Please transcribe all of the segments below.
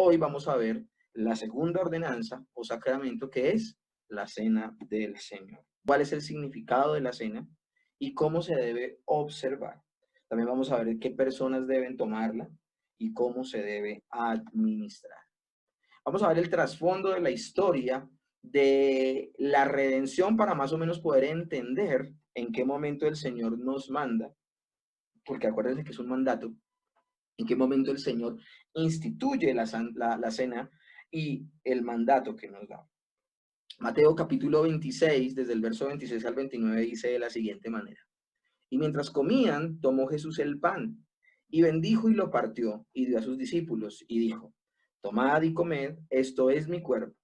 hoy vamos a ver la segunda ordenanza o sacramento, que es la cena del Señor. ¿Cuál es el significado de la cena y cómo se debe observar? También vamos a ver qué personas deben tomarla y cómo se debe administrar. Vamos a ver el trasfondo de la historia de la redención para más o menos poder entender en qué momento el Señor nos manda, porque acuérdense que es un mandato, en qué momento el Señor instituye la cena y el mandato que nos da. Mateo capítulo 26, desde el verso 26 al 29, dice de la siguiente manera. Y mientras comían, tomó Jesús el pan, y bendijo y lo partió, y dio a sus discípulos, y dijo, tomad y comed, esto es mi cuerpo.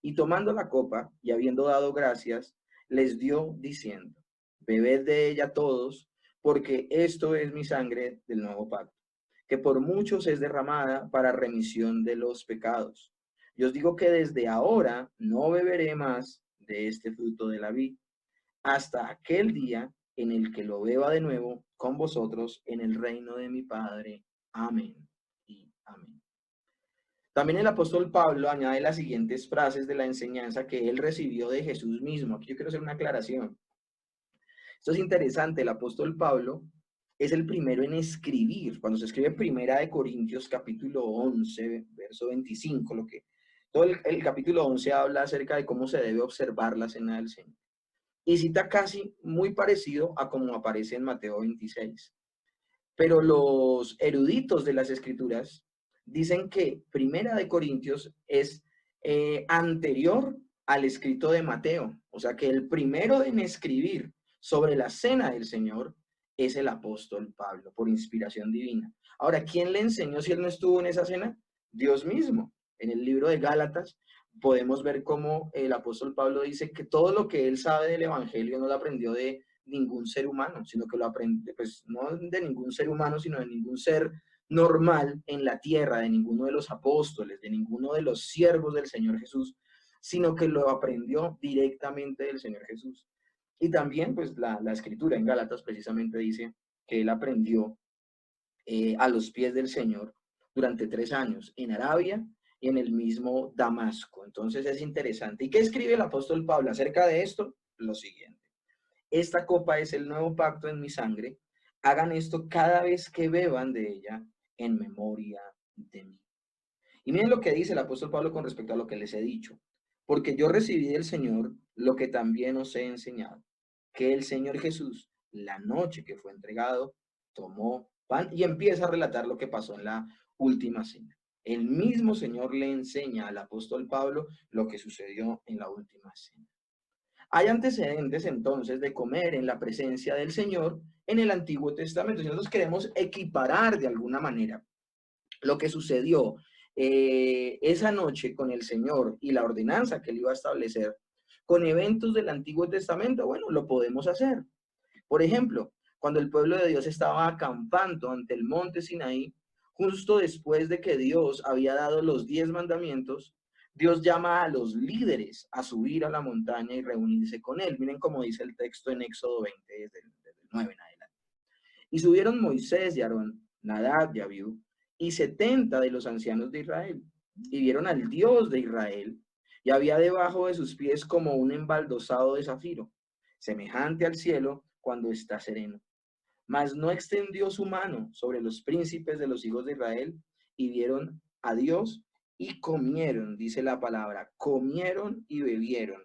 Y tomando la copa, y habiendo dado gracias, les dio, diciendo, bebed de ella todos, porque esto es mi sangre del nuevo pacto, que por muchos es derramada para remisión de los pecados. Yo os digo que desde ahora no beberé más de este fruto de la vid, hasta aquel día en el que lo beba de nuevo con vosotros en el reino de mi Padre. Amén y amén. También el apóstol Pablo añade las siguientes frases de la enseñanza que él recibió de Jesús mismo. Aquí yo quiero hacer una aclaración. Esto es interesante. El apóstol Pablo es el primero en escribir. Cuando se escribe Primera de Corintios, capítulo 11, verso 25, todo el capítulo 11 habla acerca de cómo se debe observar la cena del Señor. Y cita casi muy parecido a como aparece en Mateo 26. Pero los eruditos de las escrituras dicen que Primera de Corintios es anterior al escrito de Mateo. O sea que el primero en escribir sobre la cena del Señor es el apóstol Pablo, por inspiración divina. Ahora, ¿quién le enseñó si él no estuvo en esa cena? Dios mismo. En el libro de Gálatas podemos ver cómo el apóstol Pablo dice que todo lo que él sabe del Evangelio no lo aprendió de ningún ser humano, sino que lo aprende, pues no de ningún ser humano, sino de ningún ser normal en la tierra, de ninguno de los apóstoles, de ninguno de los siervos del Señor Jesús, sino que lo aprendió directamente del Señor Jesús. Y también, pues la escritura en Gálatas precisamente dice que él aprendió a los pies del Señor durante 3 años en Arabia y en el mismo Damasco. Entonces es interesante. ¿Y qué escribe el apóstol Pablo acerca de esto? Lo siguiente. Esta copa es el nuevo pacto en mi sangre. Hagan esto cada vez que beban de ella en memoria de mí. Y miren lo que dice el apóstol Pablo con respecto a lo que les he dicho. Porque yo recibí del Señor lo que también os he enseñado, que el Señor Jesús, la noche que fue entregado, tomó pan y empieza a relatar lo que pasó en la última cena. El mismo Señor le enseña al apóstol Pablo lo que sucedió en la última cena. Hay antecedentes entonces de comer en la presencia del Señor en el Antiguo Testamento. Si nosotros queremos equiparar de alguna manera lo que sucedió esa noche con el Señor y la ordenanza que él iba a establecer con eventos del Antiguo Testamento, bueno, lo podemos hacer. Por ejemplo, cuando el pueblo de Dios estaba acampando ante el monte Sinaí, justo después de que Dios había dado los 10 mandamientos, Dios llama a los líderes a subir a la montaña y reunirse con él. Miren cómo dice el texto en Éxodo 20, desde el 9 en adelante. Y subieron Moisés y Aarón, Nadab y Abiú, y 70 de los ancianos de Israel, y vieron al Dios de Israel, y había debajo de sus pies como un embaldosado de zafiro, semejante al cielo cuando está sereno. Mas no extendió su mano sobre los príncipes de los hijos de Israel, y vieron a Dios y comieron, dice la palabra, comieron y bebieron.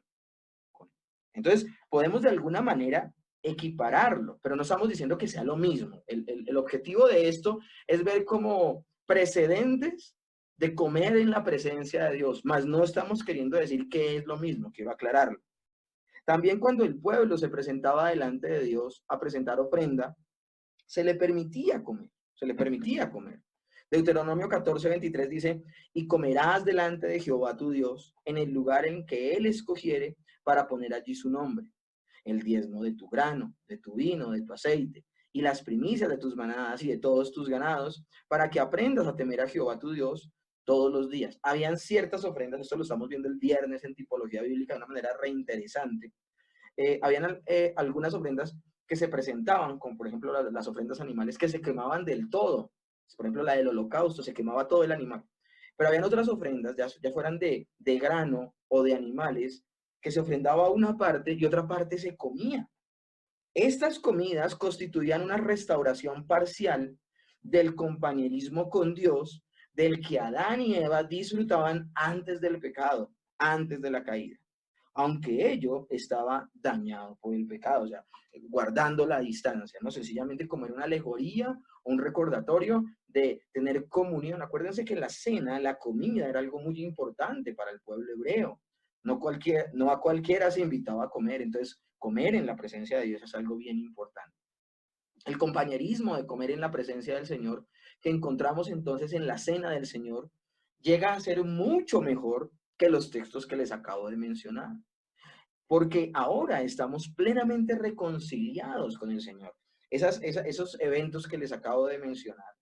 Entonces, podemos de alguna manera equipararlo, pero no estamos diciendo que sea lo mismo. El objetivo de esto es ver como precedentes de comer en la presencia de Dios, mas no estamos queriendo decir que es lo mismo, quiero aclararlo. También cuando el pueblo se presentaba delante de Dios a presentar ofrenda, se le permitía comer, se le permitía comer. Deuteronomio 14:23 dice, y comerás delante de Jehová tu Dios en el lugar en que él escogiere para poner allí su nombre, el diezmo de tu grano, de tu vino, de tu aceite, y las primicias de tus manadas y de todos tus ganados, para que aprendas a temer a Jehová tu Dios todos los días. Habían ciertas ofrendas, esto lo estamos viendo el viernes en tipología bíblica de una manera reinteresante. Habían algunas ofrendas que se presentaban, como por ejemplo las ofrendas animales que se quemaban del todo. Por ejemplo, la del holocausto, se quemaba todo el animal. Pero habían otras ofrendas, ya fueran de grano o de animales, que se ofrendaba una parte y otra parte se comía. Estas comidas constituían una restauración parcial del compañerismo con Dios del que Adán y Eva disfrutaban antes del pecado, antes de la caída, aunque ello estaba dañado por el pecado, o sea, guardando la distancia, ¿no? Sencillamente como era una alegoría o un recordatorio de tener comunión. Acuérdense que la cena, la comida, era algo muy importante para el pueblo hebreo. No a cualquiera se invitaba a comer, entonces comer en la presencia de Dios es algo bien importante. El compañerismo de comer en la presencia del Señor, que encontramos entonces en la cena del Señor, llega a ser mucho mejor que los textos que les acabo de mencionar, porque ahora estamos plenamente reconciliados con el Señor. Esos eventos que les acabo de mencionar,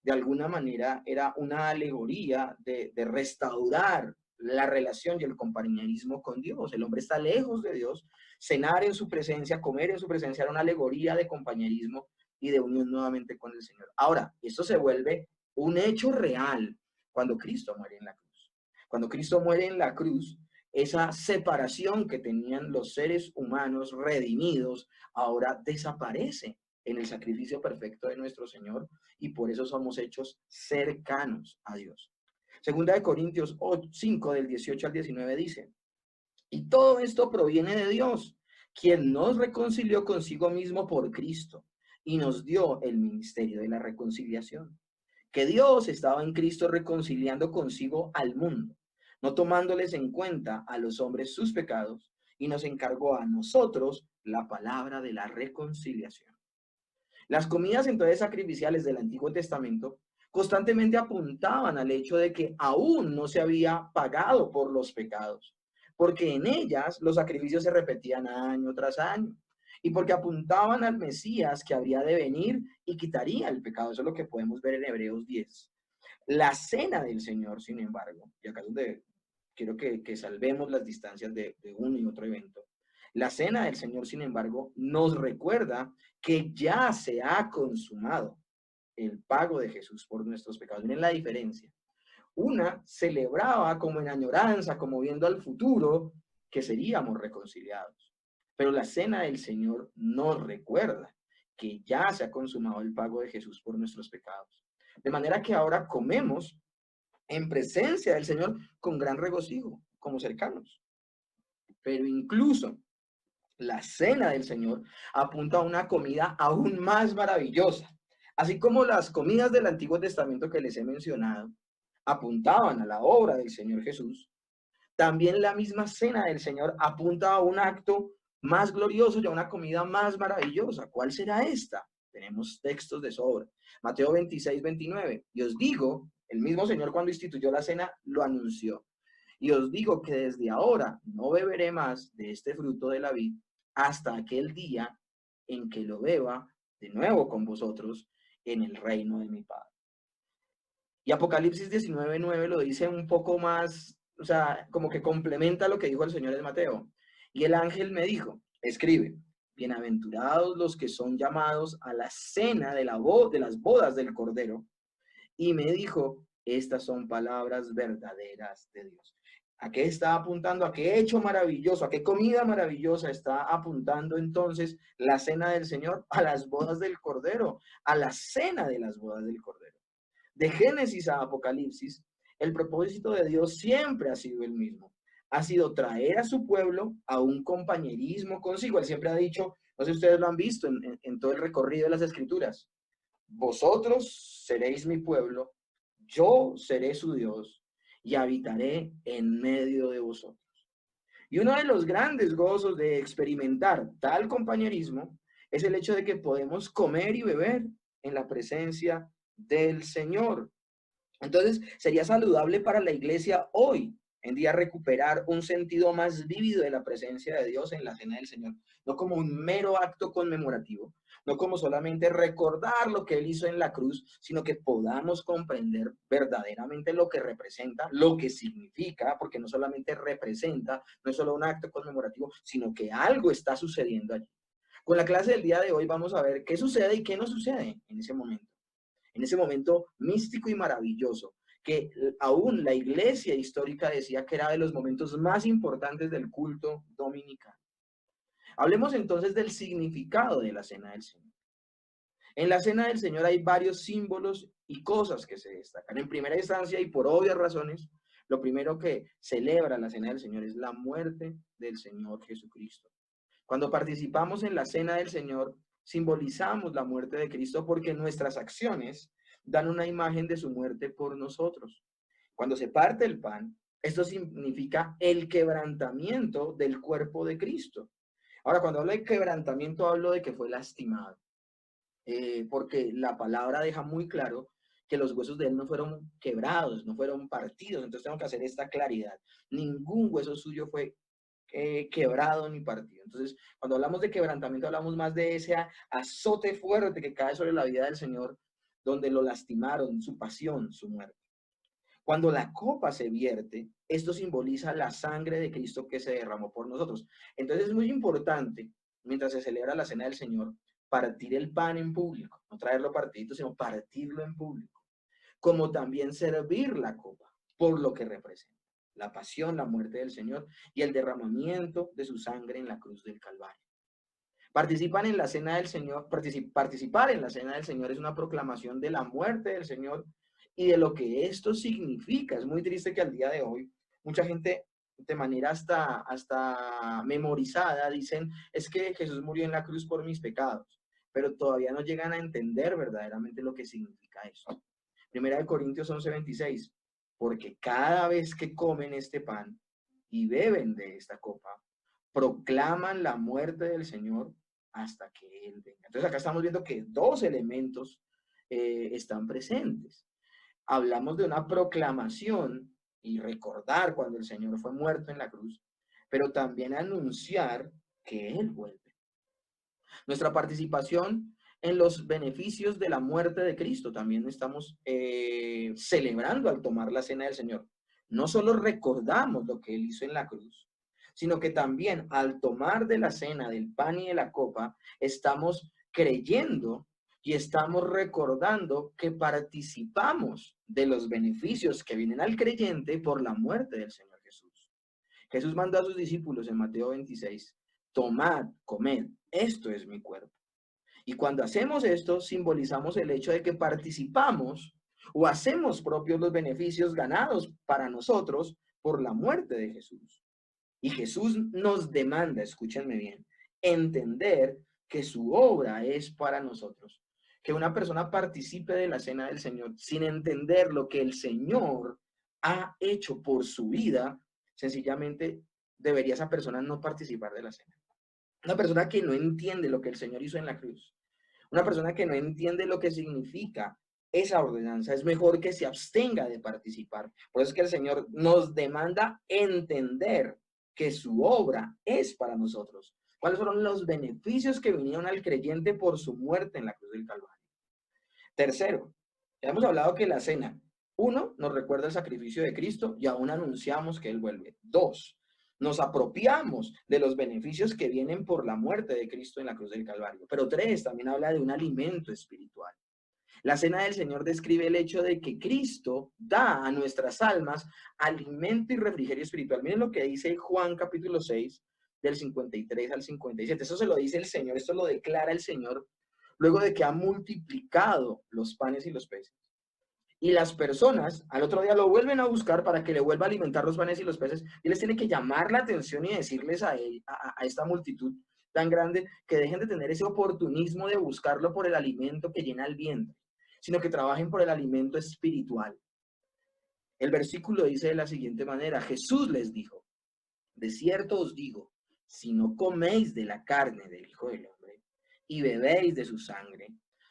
de alguna manera era una alegoría de restaurar la relación y el compañerismo con Dios. El hombre está lejos de Dios. Cenar en su presencia, comer en su presencia era una alegoría de compañerismo y de unión nuevamente con el Señor. Ahora, esto se vuelve un hecho real cuando Cristo muere en la cruz. Cuando Cristo muere en la cruz, esa separación que tenían los seres humanos redimidos ahora desaparece en el sacrificio perfecto de nuestro Señor, y por eso somos hechos cercanos a Dios. Segunda de Corintios 5, del 18 al 19 dice, y todo esto proviene de Dios, quien nos reconcilió consigo mismo por Cristo y nos dio el ministerio de la reconciliación. Que Dios estaba en Cristo reconciliando consigo al mundo, no tomándoles en cuenta a los hombres sus pecados, y nos encargó a nosotros la palabra de la reconciliación. Las comidas entonces sacrificiales del Antiguo Testamento constantemente apuntaban al hecho de que aún no se había pagado por los pecados, porque en ellas los sacrificios se repetían año tras año, y porque apuntaban al Mesías que habría de venir y quitaría el pecado. Eso es lo que podemos ver en Hebreos 10. La cena del Señor, sin embargo, y acá es donde quiero que salvemos las distancias de uno y otro evento. La cena del Señor, sin embargo, nos recuerda que ya se ha consumado el pago de Jesús por nuestros pecados. Miren la diferencia. Una celebraba como en añoranza, como viendo al futuro, que seríamos reconciliados. Pero la cena del Señor nos recuerda que ya se ha consumado el pago de Jesús por nuestros pecados. De manera que ahora comemos en presencia del Señor con gran regocijo, como cercanos. Pero incluso la cena del Señor apunta a una comida aún más maravillosa. Así como las comidas del Antiguo Testamento que les he mencionado apuntaban a la obra del Señor Jesús, también la misma cena del Señor apunta a un acto más glorioso y a una comida más maravillosa. ¿Cuál será esta? Tenemos textos de sobra. Mateo 26, 29. Y os digo, el mismo Señor cuando instituyó la cena lo anunció. Y os digo que desde ahora no beberé más de este fruto de la vid hasta aquel día en que lo beba de nuevo con vosotros en el reino de mi Padre. Y Apocalipsis 19:9 lo dice un poco más, o sea, como que complementa lo que dijo el Señor en Mateo. Y el ángel me dijo, escribe, bienaventurados los que son llamados a la cena de las bodas del Cordero. Y me dijo, estas son palabras verdaderas de Dios. ¿A qué está apuntando? ¿A qué hecho maravilloso? ¿A qué comida maravillosa está apuntando entonces la cena del Señor? A las bodas del Cordero, a la cena de las bodas del Cordero. De Génesis a Apocalipsis, el propósito de Dios siempre ha sido el mismo. Ha sido traer a su pueblo a un compañerismo consigo. Él siempre ha dicho, no sé si ustedes lo han visto en todo el recorrido de las Escrituras, vosotros seréis mi pueblo, yo seré su Dios y habitaré en medio de vosotros. Y uno de los grandes gozos de experimentar tal compañerismo es el hecho de que podemos comer y beber en la presencia del Señor. Entonces, sería saludable para la iglesia hoy en día recuperar un sentido más vívido de la presencia de Dios en la cena del Señor, no como un mero acto conmemorativo, no como solamente recordar lo que Él hizo en la cruz, sino que podamos comprender verdaderamente lo que representa, lo que significa, porque no solamente representa, no es solo un acto conmemorativo, sino que algo está sucediendo allí. Con la clase del día de hoy vamos a ver qué sucede y qué no sucede en ese momento místico y maravilloso que aún la iglesia histórica decía que era de los momentos más importantes del culto dominical. Hablemos entonces del significado de la Cena del Señor. En la Cena del Señor hay varios símbolos y cosas que se destacan. En primera instancia, y por obvias razones, lo primero que celebra la Cena del Señor es la muerte del Señor Jesucristo. Cuando participamos en la Cena del Señor, simbolizamos la muerte de Cristo porque nuestras acciones dan una imagen de su muerte por nosotros. Cuando se parte el pan, esto significa el quebrantamiento del cuerpo de Cristo. Ahora, cuando hablo de quebrantamiento, hablo de que fue lastimado, porque la palabra deja muy claro que los huesos de él no fueron quebrados, no fueron partidos. Entonces tengo que hacer esta claridad. Ningún hueso suyo fue quebrado ni partido. Entonces, cuando hablamos de quebrantamiento, hablamos más de ese azote fuerte que cae sobre la vida del Señor, donde lo lastimaron, su pasión, su muerte. Cuando la copa se vierte, esto simboliza la sangre de Cristo que se derramó por nosotros. Entonces es muy importante, mientras se celebra la Cena del Señor, partir el pan en público, no traerlo partidito, sino partirlo en público, como también servir la copa, por lo que representa la pasión, la muerte del Señor y el derramamiento de su sangre en la cruz del Calvario. Participan en la Cena del Señor, participar en la Cena del Señor es una proclamación de la muerte del Señor y de lo que esto significa. Es muy triste que al día de hoy mucha gente de manera hasta memorizada dicen, es que Jesús murió en la cruz por mis pecados, pero todavía no llegan a entender verdaderamente lo que significa eso. Primera de Corintios 11:26, porque cada vez que comen este pan y beben de esta copa, proclaman la muerte del Señor hasta que Él venga. Entonces acá estamos viendo que dos elementos están presentes. Hablamos de una proclamación y recordar cuando el Señor fue muerto en la cruz, pero también anunciar que Él vuelve. Nuestra participación en los beneficios de la muerte de Cristo también estamos celebrando al tomar la Cena del Señor. No solo recordamos lo que Él hizo en la cruz, sino que también al tomar de la cena, del pan y de la copa, estamos creyendo y estamos recordando que participamos de los beneficios que vienen al creyente por la muerte del Señor Jesús. Jesús mandó a sus discípulos en Mateo 26, tomad, comed, esto es mi cuerpo. Y cuando hacemos esto, simbolizamos el hecho de que participamos o hacemos propios los beneficios ganados para nosotros por la muerte de Jesús. Y Jesús nos demanda, escúchenme bien, entender que su obra es para nosotros. Que una persona participe de la cena del Señor sin entender lo que el Señor ha hecho por su vida, sencillamente debería esa persona no participar de la cena. Una persona que no entiende lo que el Señor hizo en la cruz, una persona que no entiende lo que significa esa ordenanza, es mejor que se abstenga de participar. Por eso es que el Señor nos demanda entender que su obra es para nosotros. ¿Cuáles fueron los beneficios que vinieron al creyente por su muerte en la cruz del Calvario? Tercero, ya hemos hablado que la cena, uno, nos recuerda el sacrificio de Cristo y aún anunciamos que Él vuelve. Dos, nos apropiamos de los beneficios que vienen por la muerte de Cristo en la cruz del Calvario. Pero tres, también habla de un alimento espiritual. La cena del Señor describe el hecho de que Cristo da a nuestras almas alimento y refrigerio espiritual. Miren lo que dice Juan capítulo 6, del 53 al 57. Eso se lo dice el Señor, esto lo declara el Señor luego de que ha multiplicado los panes y los peces. Y las personas al otro día lo vuelven a buscar para que le vuelva a alimentar los panes y los peces. Y les tiene que llamar la atención y decirles a esta multitud tan grande que dejen de tener ese oportunismo de buscarlo por el alimento que llena el vientre, sino que trabajen por el alimento espiritual. El versículo dice de la siguiente manera, Jesús les dijo, de cierto os digo, si no coméis de la carne del Hijo del Hombre y bebéis de su sangre,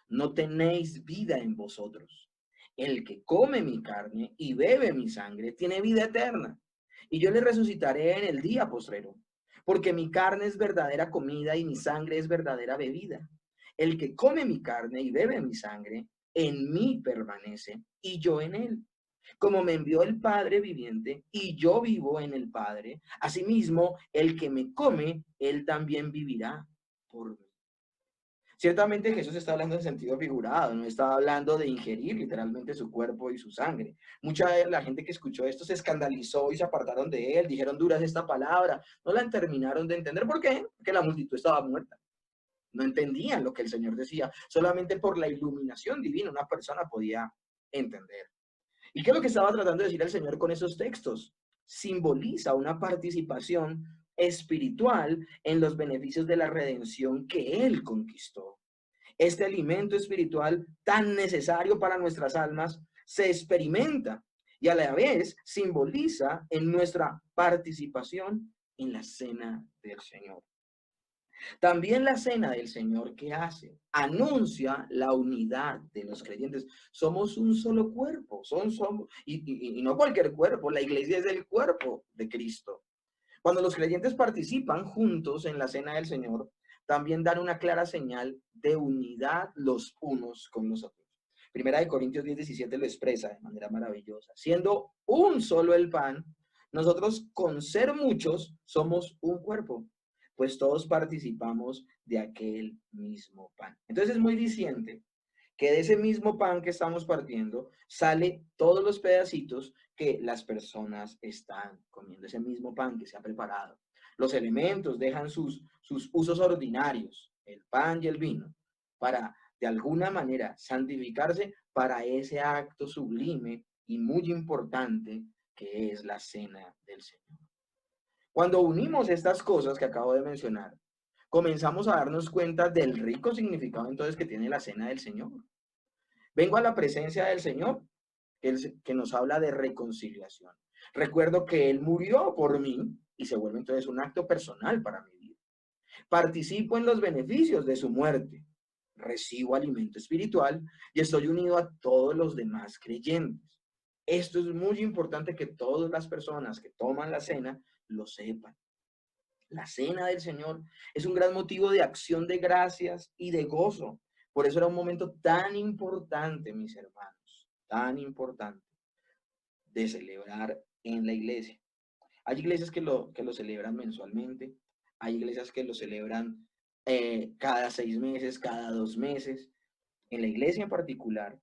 no tenéis vida en vosotros. El que come mi carne y bebe mi sangre tiene vida eterna, y yo le resucitaré en el día postrero, porque mi carne es verdadera comida y mi sangre es verdadera bebida. El que come mi carne y bebe mi sangre, en mí permanece, y yo en él. Como me envió el Padre viviente, y yo vivo en el Padre, asimismo, el que me come, él también vivirá por mí. Ciertamente Jesús está hablando en sentido figurado, no está hablando de ingerir literalmente su cuerpo y su sangre. Mucha de la gente que escuchó esto se escandalizó y se apartaron de él, dijeron duras esta palabra, no la terminaron de entender. ¿Por qué? Porque la multitud estaba muerta. No entendían lo que el Señor decía. Solamente por la iluminación divina una persona podía entender. ¿Y qué es lo que estaba tratando de decir el Señor con esos textos? Simboliza una participación espiritual en los beneficios de la redención que Él conquistó. Este alimento espiritual tan necesario para nuestras almas se experimenta y a la vez simboliza en nuestra participación en la cena del Señor. También la cena del Señor, ¿qué hace? Anuncia la unidad de los creyentes. Somos un solo cuerpo, y no cualquier cuerpo, la iglesia es el cuerpo de Cristo. Cuando los creyentes participan juntos en la cena del Señor, también dan una clara señal de unidad los unos con los otros. Primera de Corintios 10:17 lo expresa de manera maravillosa. Siendo un solo el pan, nosotros con ser muchos somos un cuerpo, pues todos participamos de aquel mismo pan. Entonces es muy diciente que de ese mismo pan que estamos partiendo sale todos los pedacitos que las personas están comiendo, ese mismo pan que se ha preparado. Los elementos dejan sus usos ordinarios, el pan y el vino, para de alguna manera santificarse para ese acto sublime y muy importante que es la cena del Señor. Cuando unimos estas cosas que acabo de mencionar, comenzamos a darnos cuenta del rico significado entonces que tiene la cena del Señor. Vengo a la presencia del Señor, que nos habla de reconciliación. Recuerdo que Él murió por mí y se vuelve entonces un acto personal para mi vida. Participo en los beneficios de su muerte. Recibo alimento espiritual y estoy unido a todos los demás creyentes. Esto es muy importante que todas las personas que toman la cena lo sepan. La cena del Señor es un gran motivo de acción de gracias y de gozo. Por eso era un momento tan importante, mis hermanos, tan importante de celebrar en la iglesia. Hay iglesias que lo celebran mensualmente, hay iglesias que lo celebran cada 6 meses, cada 2 meses. En la iglesia en particular,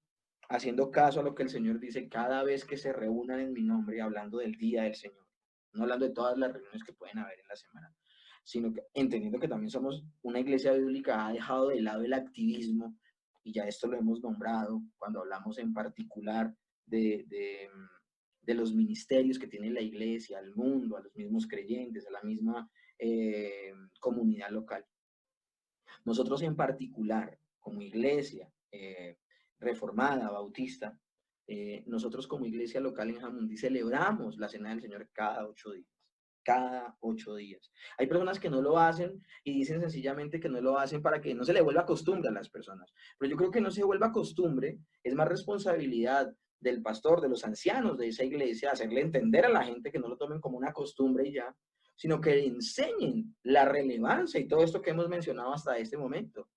haciendo caso a lo que el Señor dice, cada vez que se reúnan en mi nombre, hablando del día del Señor, no hablando de todas las reuniones que pueden haber en la semana, sino que entendiendo que también somos una iglesia bíblica, ha dejado de lado el activismo, y ya esto lo hemos nombrado cuando hablamos en particular de los ministerios que tiene la iglesia, al mundo, a los mismos creyentes, a la misma comunidad local. Nosotros en particular, como iglesia reformada, bautista, nosotros como iglesia local en Jamundí celebramos la Cena del Señor cada 8 días. Cada 8 días. Hay personas que no lo hacen y dicen sencillamente que no lo hacen para que no se le vuelva costumbre a las personas. Pero yo creo que no se vuelva costumbre, es más responsabilidad del pastor, de los ancianos de esa iglesia, hacerle entender a la gente que no lo tomen como una costumbre y ya, sino que enseñen la relevancia y todo esto que hemos mencionado hasta este momento.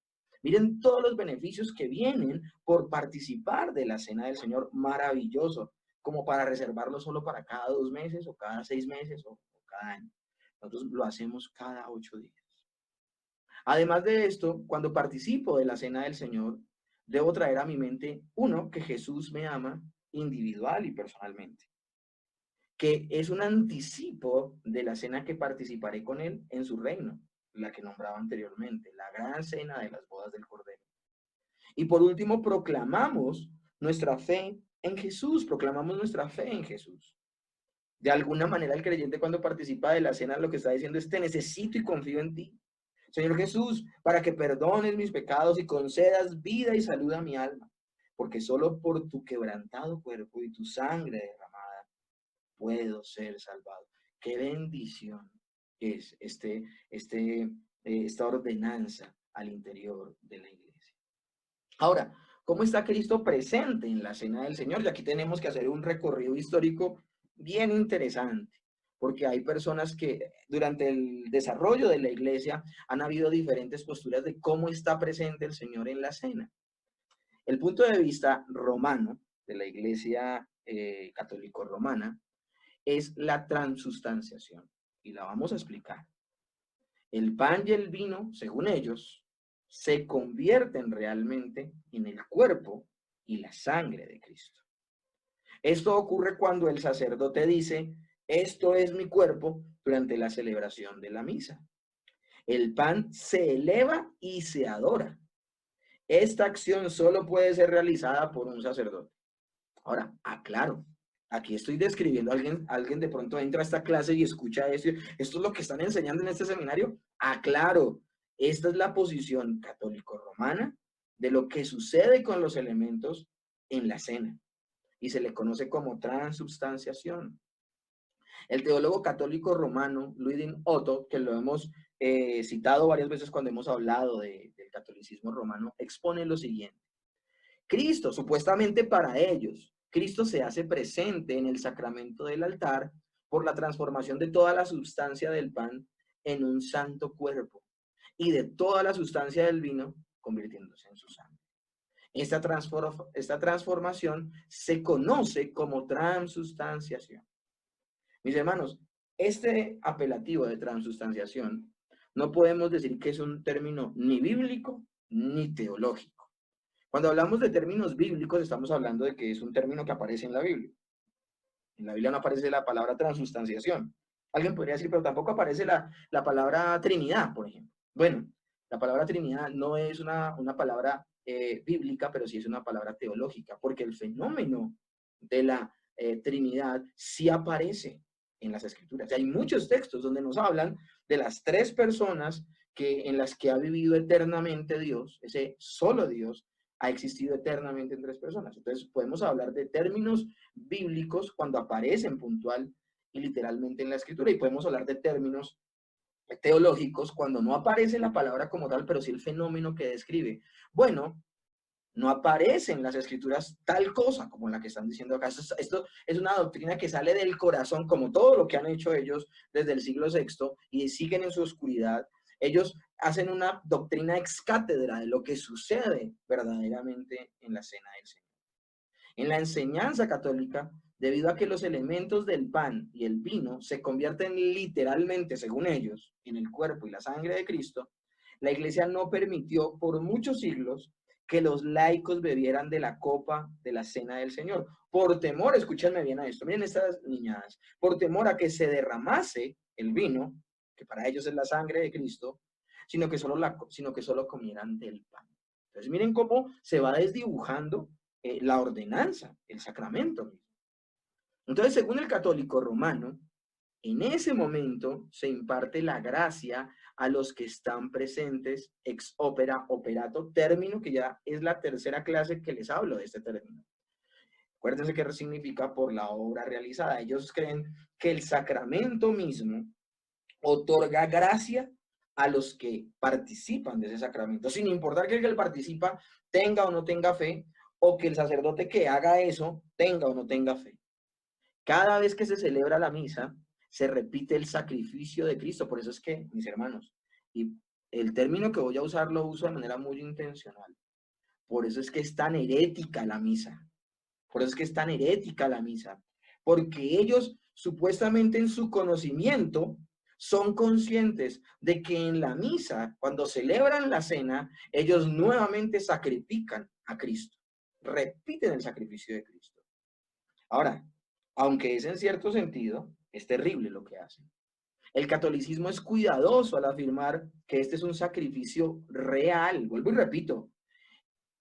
Miren todos los beneficios que vienen por participar de la cena del Señor, maravilloso, como para reservarlo solo para cada 2 meses o cada 6 meses o cada año. Nosotros lo hacemos cada 8 días. Además de esto, cuando participo de la cena del Señor, debo traer a mi mente, uno, que Jesús me ama individual y personalmente, que es un anticipo de la cena que participaré con Él en su reino, la que nombraba anteriormente, la gran cena de las bodas del Cordero. Y por último, proclamamos nuestra fe en Jesús, proclamamos nuestra fe en Jesús. De alguna manera el creyente cuando participa de la cena lo que está diciendo es: te necesito y confío en ti, Señor Jesús, para que perdones mis pecados y concedas vida y salud a mi alma, porque solo por tu quebrantado cuerpo y tu sangre derramada puedo ser salvado. Qué bendición es esta ordenanza al interior de la iglesia. Ahora, ¿cómo está Cristo presente en la cena del Señor? Y aquí tenemos que hacer un recorrido histórico bien interesante, porque hay personas que durante el desarrollo de la iglesia han habido diferentes posturas de cómo está presente el Señor en la cena. El punto de vista romano de la iglesia católico-romana es la transustanciación, y la vamos a explicar. El pan y el vino, según ellos, se convierten realmente en el cuerpo y la sangre de Cristo. Esto ocurre cuando el sacerdote dice, esto es mi cuerpo, durante la celebración de la misa. El pan se eleva y se adora. Esta acción solo puede ser realizada por un sacerdote. Ahora, aclaro, aquí estoy describiendo, alguien de pronto entra a esta clase y escucha esto, ¿esto es lo que están enseñando en este seminario? Aclaro, esta es la posición católico-romana de lo que sucede con los elementos en la cena, y se le conoce como transubstanciación. El teólogo católico romano, Luidin Otto, que lo hemos citado varias veces cuando hemos hablado del catolicismo romano, expone lo siguiente. Cristo, supuestamente para ellos, Cristo se hace presente en el sacramento del altar por la transformación de toda la sustancia del pan en un santo cuerpo y de toda la sustancia del vino convirtiéndose en su sangre. Esta transformación se conoce como transubstanciación. Mis hermanos, este apelativo de transubstanciación no podemos decir que es un término ni bíblico ni teológico. Cuando hablamos de términos bíblicos, estamos hablando de que es un término que aparece en la Biblia. En la Biblia no aparece la palabra transubstanciación. Alguien podría decir, pero tampoco aparece la palabra Trinidad, por ejemplo. Bueno, la palabra Trinidad no es una palabra bíblica, pero sí es una palabra teológica, porque el fenómeno de la Trinidad sí aparece en las Escrituras. Hay muchos textos donde nos hablan de las tres personas en las que ha vivido eternamente Dios, ese solo Dios, ha existido eternamente en tres personas. Entonces podemos hablar de términos bíblicos cuando aparecen puntual y literalmente en la escritura, y podemos hablar de términos teológicos cuando no aparece la palabra como tal, pero sí el fenómeno que describe. Bueno, no aparece en las escrituras tal cosa como la que están diciendo acá. Esto es una doctrina que sale del corazón, como todo lo que han hecho ellos desde el siglo VI, y siguen en su oscuridad. Ellos hacen una doctrina ex cátedra de lo que sucede verdaderamente en la cena del Señor. En la enseñanza católica, debido a que los elementos del pan y el vino se convierten literalmente, según ellos, en el cuerpo y la sangre de Cristo, la Iglesia no permitió por muchos siglos que los laicos bebieran de la copa de la cena del Señor, por temor, escúchenme bien a esto, miren estas niñadas, por temor a que se derramase el vino, que para ellos es la sangre de Cristo, sino que solo comieran del pan. Entonces miren cómo se va desdibujando la ordenanza, el sacramento. Entonces, según el católico romano, en ese momento se imparte la gracia a los que están presentes ex opera operato, término que ya es la tercera clase que les hablo de este término. Acuérdense que significa por la obra realizada. Ellos creen que el sacramento mismo otorga gracia a los que participan de ese sacramento, sin importar que el que participa tenga o no tenga fe, o que el sacerdote que haga eso tenga o no tenga fe. Cada vez que se celebra la misa, se repite el sacrificio de Cristo. Por eso es que, mis hermanos, y el término que voy a usar lo uso de manera muy intencional. Por eso es que es tan herética la misa. Por eso es que es tan herética la misa. Porque ellos, supuestamente en su conocimiento, son conscientes de que en la misa, cuando celebran la cena, ellos nuevamente sacrifican a Cristo. Repiten el sacrificio de Cristo. Ahora, aunque es en cierto sentido, es terrible lo que hacen. El catolicismo es cuidadoso al afirmar que este es un sacrificio real. Vuelvo y repito,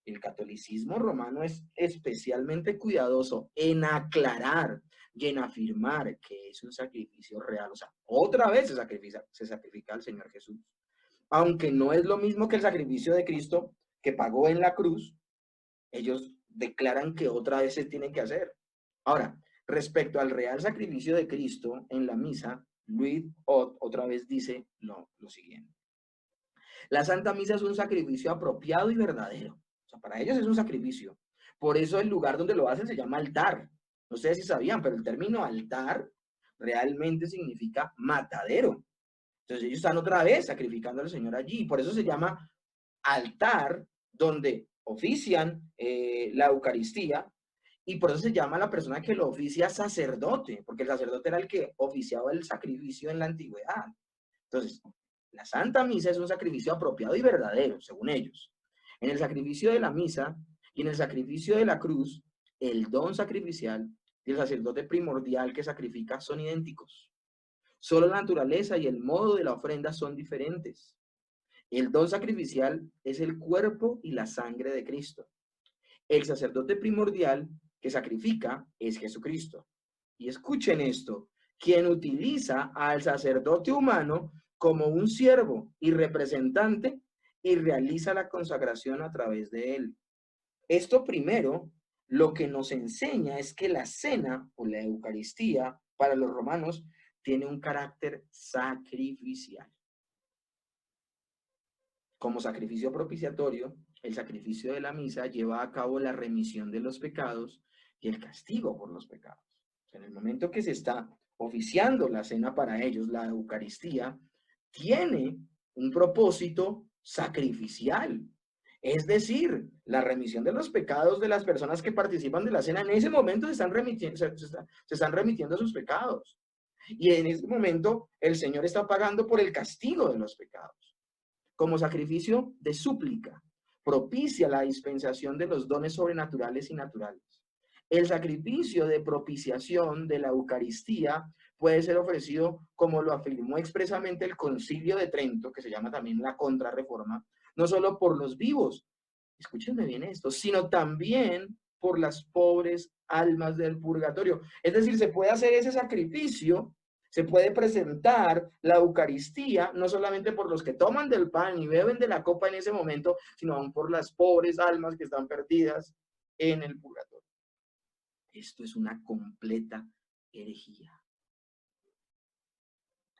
el catolicismo romano es especialmente cuidadoso en aclarar y en afirmar que es un sacrificio real. O sea, otra vez se sacrifica al Señor Jesús. Aunque no es lo mismo que el sacrificio de Cristo que pagó en la cruz, ellos declaran que otra vez se tiene que hacer. Ahora, respecto al real sacrificio de Cristo en la misa, Louis Ott otra vez dice lo siguiente. La Santa Misa es un sacrificio apropiado y verdadero. O sea, para ellos es un sacrificio. Por eso el lugar donde lo hacen se llama altar. No sé si sabían, pero el término altar realmente significa matadero. Entonces ellos están otra vez sacrificando al Señor allí. Por eso se llama altar, donde ofician la Eucaristía, y por eso se llama a la persona que lo oficia sacerdote, porque el sacerdote era el que oficiaba el sacrificio en la antigüedad. Entonces, La Santa Misa es un sacrificio apropiado y verdadero, según ellos. En el sacrificio de la misa y en el sacrificio de la cruz, el don sacrificial y el sacerdote primordial que sacrifica son idénticos. Solo la naturaleza y el modo de la ofrenda son diferentes. El don sacrificial es el cuerpo y la sangre de Cristo. El sacerdote primordial que sacrifica es Jesucristo. Y escuchen esto, quien utiliza al sacerdote humano como un siervo y representante y realiza la consagración a través de él. Esto primero, lo que nos enseña es que la cena o la Eucaristía para los romanos tiene un carácter sacrificial. Como sacrificio propiciatorio, el sacrificio de la misa lleva a cabo la remisión de los pecados y el castigo por los pecados. En el momento que se está oficiando la cena para ellos, la Eucaristía tiene un propósito sacrificial. Es decir, la remisión de los pecados de las personas que participan de la cena, en ese momento se están remitiendo sus pecados. Y en ese momento el Señor está pagando por el castigo de los pecados. Como sacrificio de súplica, propicia la dispensación de los dones sobrenaturales y naturales. El sacrificio de propiciación de la Eucaristía puede ser ofrecido, como lo afirmó expresamente el Concilio de Trento, que se llama también la Contrarreforma, no solo por los vivos, escúchenme bien esto, sino también por las pobres almas del purgatorio. Es decir, se puede hacer ese sacrificio, se puede presentar la Eucaristía, no solamente por los que toman del pan y beben de la copa en ese momento, sino aún por las pobres almas que están perdidas en el purgatorio. Esto es una completa herejía.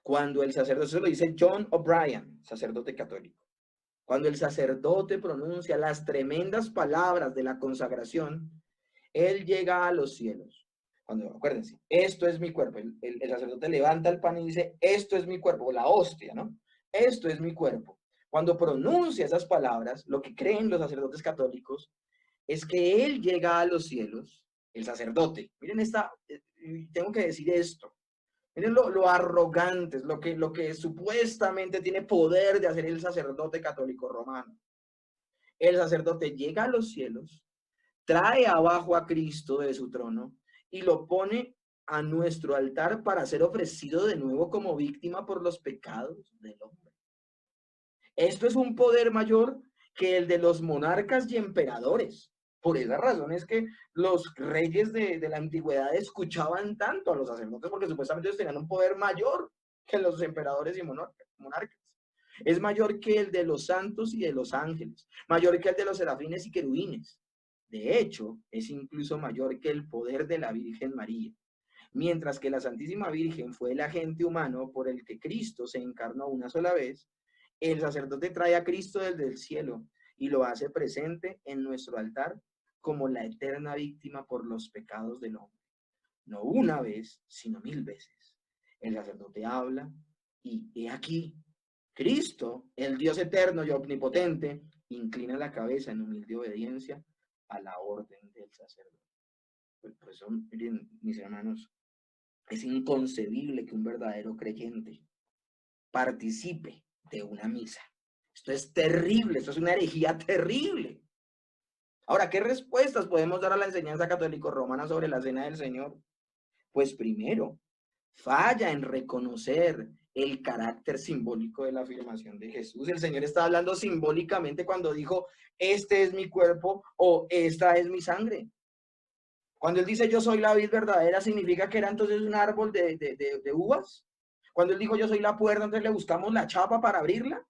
Cuando el sacerdote, eso lo dice John O'Brien, sacerdote católico, cuando el sacerdote pronuncia las tremendas palabras de la consagración, él llega a los cielos. Cuando, acuérdense, esto es mi cuerpo. El sacerdote levanta el pan y dice, esto es mi cuerpo, la hostia, ¿no? Esto es mi cuerpo. Cuando pronuncia esas palabras, lo que creen los sacerdotes católicos es que él llega a los cielos, el sacerdote. Miren tengo que decir esto. Miren lo arrogante, lo que supuestamente tiene poder de hacer el sacerdote católico romano. El sacerdote llega a los cielos, trae abajo a Cristo de su trono y lo pone a nuestro altar para ser ofrecido de nuevo como víctima por los pecados del hombre. Esto es un poder mayor que el de los monarcas y emperadores. Por esa razón es que los reyes de la antigüedad escuchaban tanto a los sacerdotes, porque supuestamente ellos tenían un poder mayor que los emperadores y monarcas. Es mayor que el de los santos y de los ángeles, mayor que el de los serafines y querubines. De hecho, es incluso mayor que el poder de la Virgen María. Mientras que la Santísima Virgen fue el agente humano por el que Cristo se encarnó una sola vez, el sacerdote trae a Cristo desde el cielo y lo hace presente en nuestro altar como la eterna víctima por los pecados del hombre. No una vez, sino 1000 veces. El sacerdote habla y he aquí, Cristo, el Dios eterno y omnipotente, inclina la cabeza en humilde obediencia a la orden del sacerdote. Por eso, miren, mis hermanos, es inconcebible que un verdadero creyente participe de una misa. Esto es terrible, esto es una herejía terrible. Ahora, ¿qué respuestas podemos dar a la enseñanza católico-romana sobre la cena del Señor? Pues primero, falla en reconocer el carácter simbólico de la afirmación de Jesús. El Señor está hablando simbólicamente cuando dijo, este es mi cuerpo o esta es mi sangre. Cuando Él dice, yo soy la vid verdadera, ¿significa que era entonces un árbol de uvas? Cuando Él dijo, yo soy la puerta, entonces le buscamos la chapa para abrirla.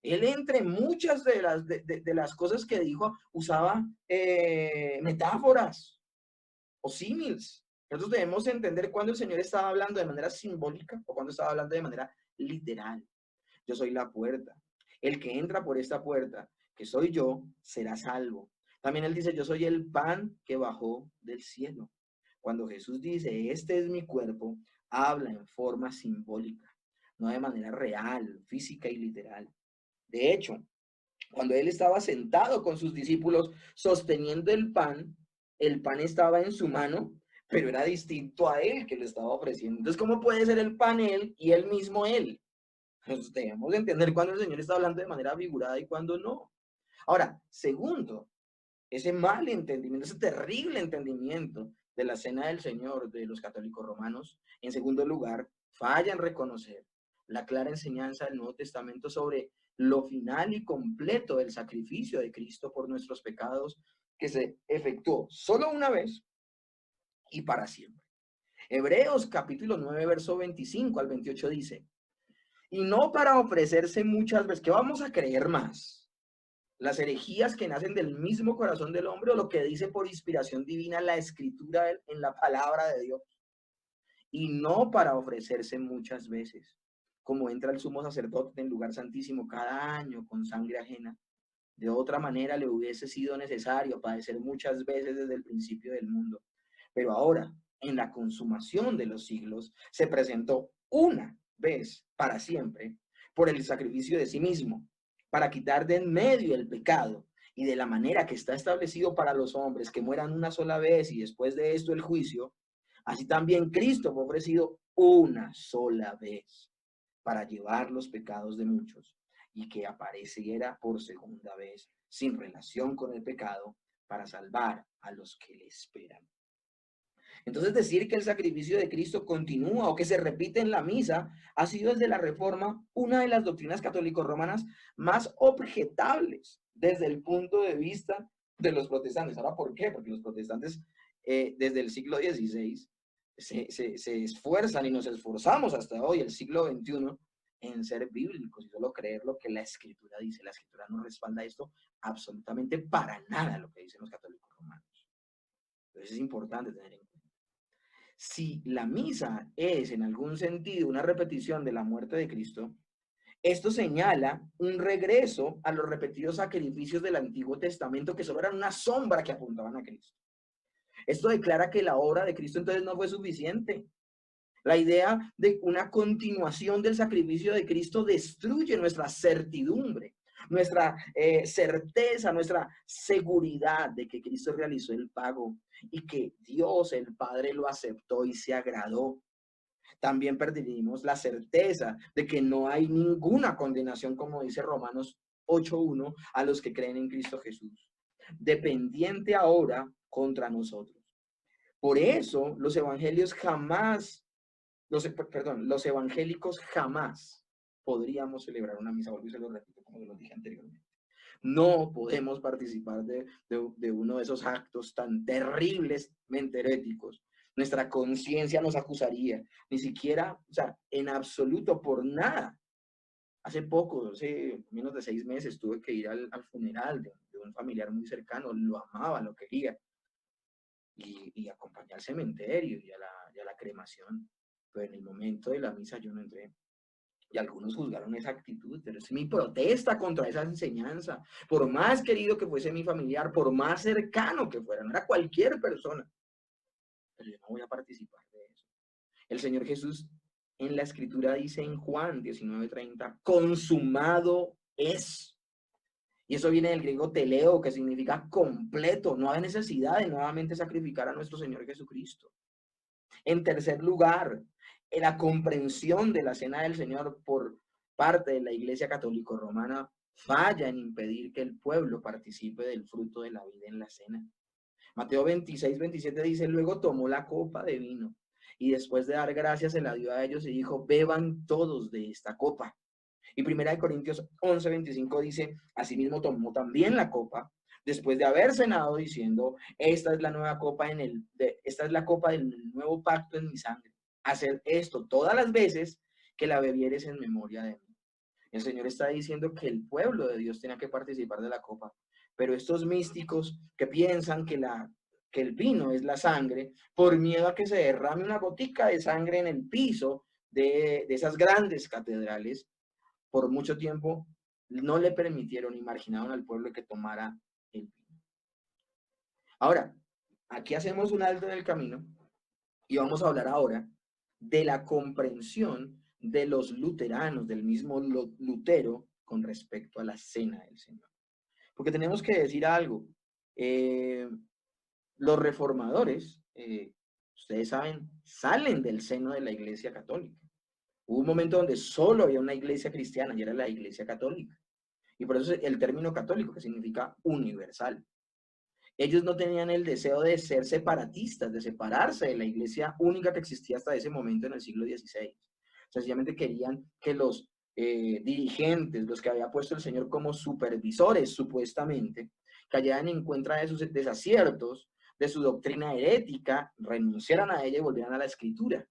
Él, entre muchas de las cosas que dijo, usaba metáforas o símiles. Nosotros debemos entender cuando el Señor estaba hablando de manera simbólica o cuando estaba hablando de manera literal. Yo soy la puerta. El que entra por esta puerta, que soy yo, será salvo. También Él dice, yo soy el pan que bajó del cielo. Cuando Jesús dice, este es mi cuerpo, habla en forma simbólica, no de manera real, física y literal. De hecho, cuando Él estaba sentado con sus discípulos sosteniendo el pan estaba en su mano, pero era distinto a Él que lo estaba ofreciendo. Entonces, ¿cómo puede ser el pan Él y Él mismo Él? Entonces, debemos entender cuándo el Señor está hablando de manera figurada y cuándo no. Ahora, segundo, ese mal entendimiento, ese terrible entendimiento de la cena del Señor de los católicos romanos. En segundo lugar, falla en reconocer la clara enseñanza del Nuevo Testamento sobre lo final y completo del sacrificio de Cristo por nuestros pecados, que se efectuó solo una vez y para siempre. Hebreos capítulo 9, verso 25 al 28 dice, y no para ofrecerse muchas veces, que vamos a creer más, las herejías que nacen del mismo corazón del hombre o lo que dice por inspiración divina la escritura en la palabra de Dios, y no para ofrecerse muchas veces, como entra el sumo sacerdote en el lugar santísimo cada año con sangre ajena. De otra manera le hubiese sido necesario padecer muchas veces desde el principio del mundo. Pero ahora, en la consumación de los siglos, se presentó una vez para siempre por el sacrificio de sí mismo, para quitar de en medio el pecado, y de la manera que está establecido para los hombres que mueran una sola vez y después de esto el juicio, así también Cristo fue ofrecido una sola vez para llevar los pecados de muchos, y que apareciera por segunda vez sin relación con el pecado para salvar a los que le esperan. Entonces, decir que el sacrificio de Cristo continúa o que se repite en la misa ha sido desde la Reforma una de las doctrinas católico-romanas más objetables desde el punto de vista de los protestantes. Ahora, ¿por qué? Porque los protestantes desde el siglo XVI se esfuerzan y nos esforzamos hasta hoy, el siglo XXI, en ser bíblicos y solo creer lo que la Escritura dice. La Escritura no respalda esto absolutamente para nada, lo que dicen los católicos romanos. Entonces es importante tener en cuenta. Si la misa es en algún sentido una repetición de la muerte de Cristo, esto señala un regreso a los repetidos sacrificios del Antiguo Testamento que solo eran una sombra que apuntaban a Cristo. Esto declara que la obra de Cristo entonces no fue suficiente. La idea de una continuación del sacrificio de Cristo destruye nuestra certidumbre, nuestra certeza, nuestra seguridad de que Cristo realizó el pago y que Dios el Padre lo aceptó y se agradó. También perdimos la certeza de que no hay ninguna condenación, como dice Romanos 8:1, a los que creen en Cristo Jesús, dependiente ahora contra nosotros. Por eso los evangelios jamás los evangélicos jamás podríamos celebrar una misa, vuelvo y se lo repito como lo dije anteriormente. No podemos participar de uno de esos actos tan terriblemente heréticos. Nuestra conciencia nos acusaría, ni siquiera, o sea, en absoluto por nada. Hace poco, hace menos de 6 meses, tuve que ir al funeral de un familiar muy cercano, lo amaba, lo quería, y acompañé al cementerio y a la cremación. Pero en el momento de la misa yo no entré. Y algunos juzgaron esa actitud, pero es mi protesta contra esa enseñanza. Por más querido que fuese mi familiar, por más cercano que fuera, no era cualquier persona, pero yo no voy a participar de eso. El Señor Jesús en la Escritura dice en Juan 19:30, consumado es. Y eso viene del griego teleo, que significa completo. No hay necesidad de nuevamente sacrificar a nuestro Señor Jesucristo. En tercer lugar, la comprensión de la cena del Señor por parte de la Iglesia Católico Romana falla en impedir que el pueblo participe del fruto de la vida en la cena. Mateo 26:27 dice, luego tomó la copa de vino y después de dar gracias se la dio a ellos y dijo, beban todos de esta copa. Y 1 Corintios 11:25 dice, asimismo tomó también la copa después de haber cenado diciendo, esta es la nueva copa esta es la copa del nuevo pacto en mi sangre. Hacer esto todas las veces que la bebieres en memoria de mí. El Señor está diciendo que el pueblo de Dios tenía que participar de la copa, pero estos místicos que piensan que el vino es la sangre, por miedo a que se derrame una gotica de sangre en el piso de esas grandes catedrales, por mucho tiempo no le permitieron y marginaron al pueblo que tomara el vino. Ahora, aquí hacemos un alto en el camino y vamos a hablar ahora de la comprensión de los luteranos, del mismo Lutero, con respecto a la cena del Señor. Porque tenemos que decir algo. Los reformadores, ustedes saben, salen del seno de la Iglesia Católica. Hubo un momento donde solo había una iglesia cristiana y era la iglesia católica. Y por eso el término católico, que significa universal. Ellos no tenían el deseo de ser separatistas, de separarse de la iglesia única que existía hasta ese momento en el siglo XVI. Sencillamente querían que los dirigentes, los que había puesto el Señor como supervisores, supuestamente, cayeran en cuenta de sus desaciertos, de su doctrina herética, renunciaran a ella y volvieran a la Escritura.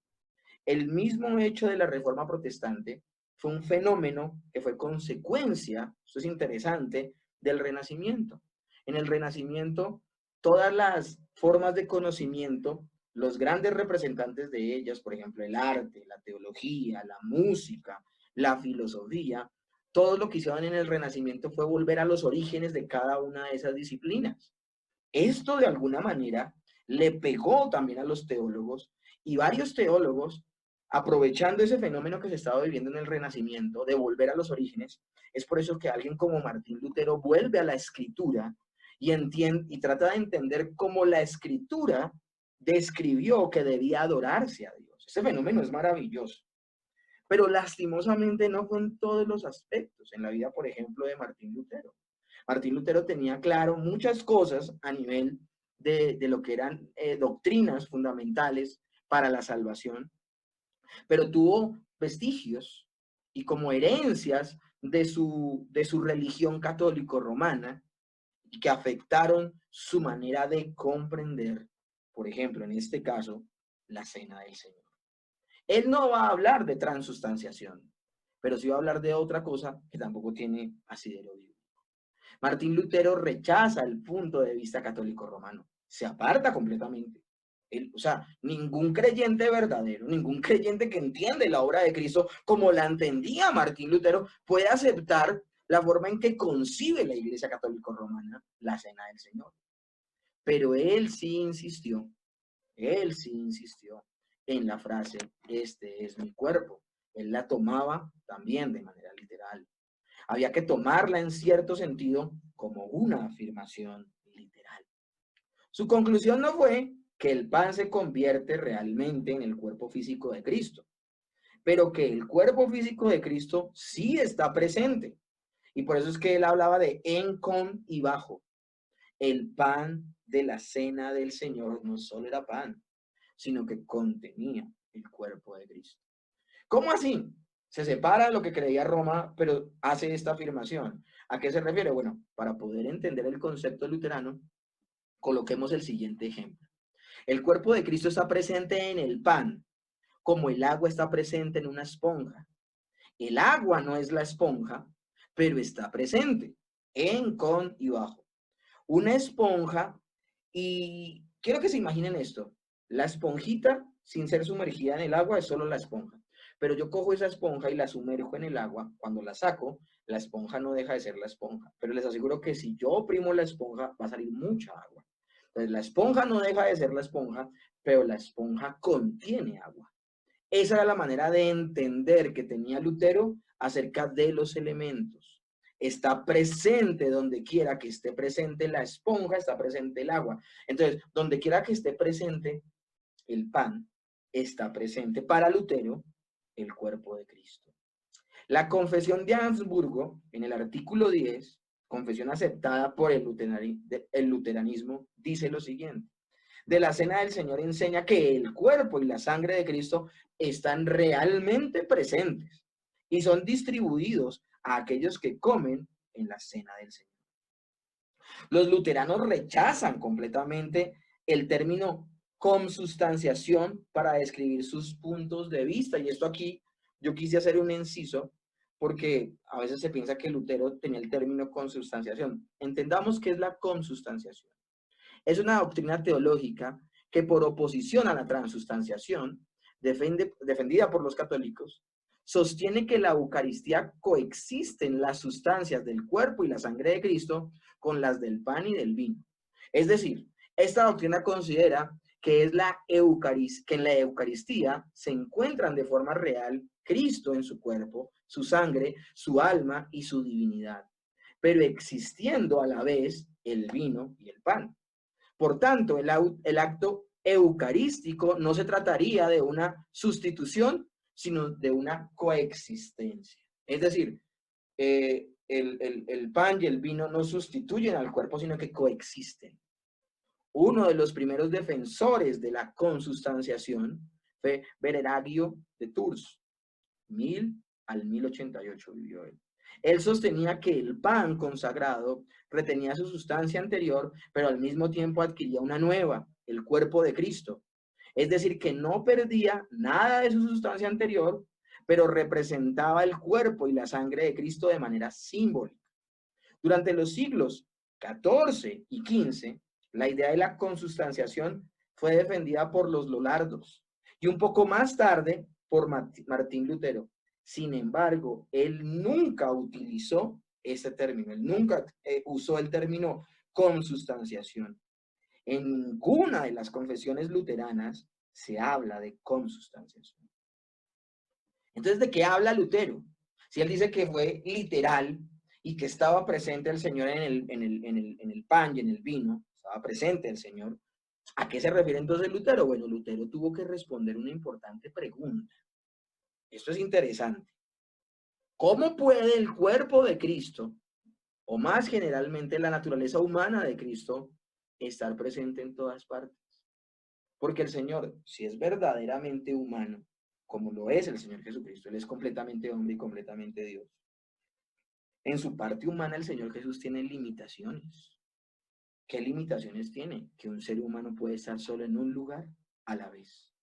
El mismo hecho de la Reforma Protestante fue un fenómeno que fue consecuencia, esto es interesante, del Renacimiento. En el Renacimiento, todas las formas de conocimiento, los grandes representantes de ellas, por ejemplo, el arte, la teología, la música, la filosofía, todo lo que hicieron en el Renacimiento fue volver a los orígenes de cada una de esas disciplinas. Esto de alguna manera le pegó también a los teólogos y varios teólogos, aprovechando ese fenómeno que se estaba viviendo en el Renacimiento, de volver a los orígenes, es por eso que alguien como Martín Lutero vuelve a la Escritura y trata de entender cómo la Escritura describió que debía adorarse a Dios. Ese fenómeno es maravilloso. Pero lastimosamente no fue en todos los aspectos, en la vida, por ejemplo, de Martín Lutero. Martín Lutero tenía claro muchas cosas a nivel de lo que eran doctrinas fundamentales para la salvación, pero tuvo vestigios y como herencias de su religión católico-romana que afectaron su manera de comprender, por ejemplo, en este caso, la cena del Señor. Él no va a hablar de transustanciación, pero sí va a hablar de otra cosa que tampoco tiene asidero bíblico. Martín Lutero rechaza el punto de vista católico romano, se aparta completamente. O sea, ningún creyente verdadero, ningún creyente que entiende la obra de Cristo como la entendía Martín Lutero, puede aceptar la forma en que concibe la Iglesia Católica Romana la cena del Señor. Pero él sí insistió en la frase, este es mi cuerpo. Él la tomaba también de manera literal. Había que tomarla en cierto sentido como una afirmación literal. Su conclusión no fue que el pan se convierte realmente en el cuerpo físico de Cristo, pero que el cuerpo físico de Cristo sí está presente. Y por eso es que él hablaba de en, con y bajo. El pan de la cena del Señor no solo era pan, sino que contenía el cuerpo de Cristo. ¿Cómo así? Se separa lo que creía Roma, pero hace esta afirmación. ¿A qué se refiere? Bueno, para poder entender el concepto luterano, coloquemos el siguiente ejemplo. El cuerpo de Cristo está presente en el pan, como el agua está presente en una esponja. El agua no es la esponja, pero está presente en, con y bajo. Una esponja, y quiero que se imaginen esto. La esponjita, sin ser sumergida en el agua, es solo la esponja. Pero yo cojo esa esponja y la sumerjo en el agua. Cuando la saco, la esponja no deja de ser la esponja. Pero les aseguro que si yo oprimo la esponja, va a salir mucha agua. Entonces, la esponja no deja de ser la esponja, pero la esponja contiene agua. Esa era la manera de entender que tenía Lutero acerca de los elementos. Está presente donde quiera que esté presente la esponja, está presente el agua. Entonces, donde quiera que esté presente el pan, está presente para Lutero el cuerpo de Cristo. La confesión de Habsburgo, en el artículo 10, confesión aceptada por el luteranismo, dice lo siguiente. De la cena del Señor enseña que el cuerpo y la sangre de Cristo están realmente presentes y son distribuidos a aquellos que comen en la cena del Señor. Los luteranos rechazan completamente el término consubstanciación para describir sus puntos de vista. Y esto aquí yo quise hacer un inciso porque a veces se piensa que Lutero tenía el término consubstanciación. Entendamos qué es la consubstanciación. Es una doctrina teológica que por oposición a la transustanciación, defendida por los católicos, sostiene que la Eucaristía coexisten las sustancias del cuerpo y la sangre de Cristo con las del pan y del vino. Es decir, esta doctrina considera que, que en la Eucaristía se encuentran de forma real Cristo en su cuerpo, su sangre, su alma y su divinidad, pero existiendo a la vez el vino y el pan. Por tanto, el acto eucarístico no se trataría de una sustitución, sino de una coexistencia. Es decir, el pan y el vino no sustituyen al cuerpo, sino que coexisten. Uno de los primeros defensores de la consustanciación fue Berenagio de Tours, 1000 al 1088 vivió él. Él sostenía que el pan consagrado retenía su sustancia anterior, pero al mismo tiempo adquiría una nueva, el cuerpo de Cristo. Es decir, que no perdía nada de su sustancia anterior, pero representaba el cuerpo y la sangre de Cristo de manera simbólica. Durante los siglos XIV y XV, la idea de la consustanciación fue defendida por los lollardos y un poco más tarde por Martín Lutero. Sin embargo, él nunca utilizó ese término, él nunca usó el término consustanciación. En ninguna de las confesiones luteranas se habla de consustanciación. Entonces, ¿de qué habla Lutero? Si él dice que fue literal y que estaba presente el Señor en el pan y en el vino, estaba presente el Señor, ¿a qué se refiere entonces Lutero? Bueno, Lutero tuvo que responder una importante pregunta. Esto es interesante. ¿Cómo puede el cuerpo de Cristo, o más generalmente la naturaleza humana de Cristo, estar presente en todas partes? Porque el Señor, si es verdaderamente humano, como lo es el Señor Jesucristo, Él es completamente hombre y completamente Dios. En su parte humana, el Señor Jesús tiene limitaciones. ¿Qué limitaciones tiene? Que un ser humano puede estar solo en un lugar a la vez.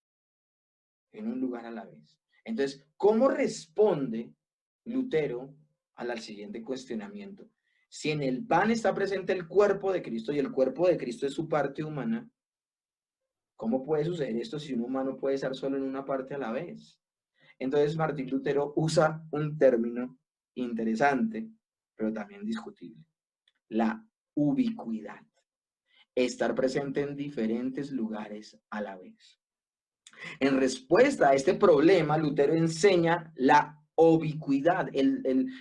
En un lugar a la vez. Entonces, ¿cómo responde Lutero al siguiente cuestionamiento? Si en el pan está presente el cuerpo de Cristo y el cuerpo de Cristo es su parte humana, ¿cómo puede suceder esto si un humano puede estar solo en una parte a la vez? Entonces Martín Lutero usa un término interesante, pero también discutible. La ubicuidad. Estar presente en diferentes lugares a la vez. En respuesta a este problema, Lutero enseña la ubicuidad,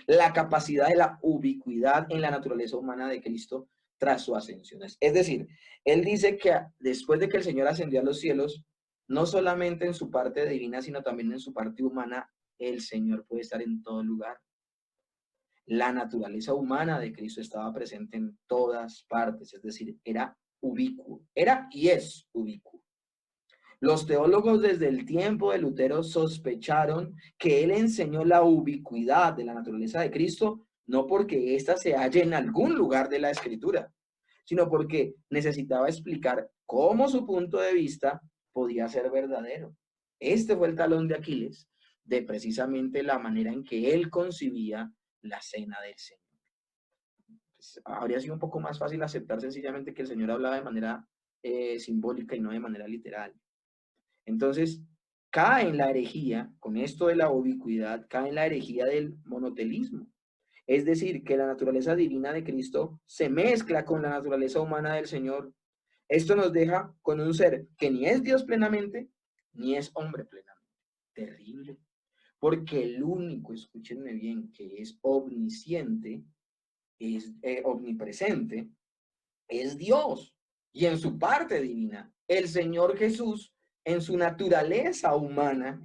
la capacidad de la ubicuidad en la naturaleza humana de Cristo tras su ascensión. Es decir, él dice que después de que el Señor ascendió a los cielos, no solamente en su parte divina, sino también en su parte humana, el Señor puede estar en todo lugar. La naturaleza humana de Cristo estaba presente en todas partes, es decir, era ubicuo, era y es ubicuo. Los teólogos desde el tiempo de Lutero sospecharon que él enseñó la ubicuidad de la naturaleza de Cristo, no porque ésta se halle en algún lugar de la Escritura, sino porque necesitaba explicar cómo su punto de vista podía ser verdadero. Este fue el talón de Aquiles de precisamente la manera en que él concibía la cena del Señor. Pues, habría sido un poco más fácil aceptar sencillamente que el Señor hablaba de manera simbólica y no de manera literal. Entonces, cae en la herejía, con esto de la ubicuidad, cae en la herejía del monotelismo. Es decir, que la naturaleza divina de Cristo se mezcla con la naturaleza humana del Señor. Esto nos deja con un ser que ni es Dios plenamente, ni es hombre plenamente. Terrible. Porque el único, escúchenme bien, que es omnisciente, es omnipresente, es Dios. Y en su parte divina, el Señor Jesús, en su naturaleza humana,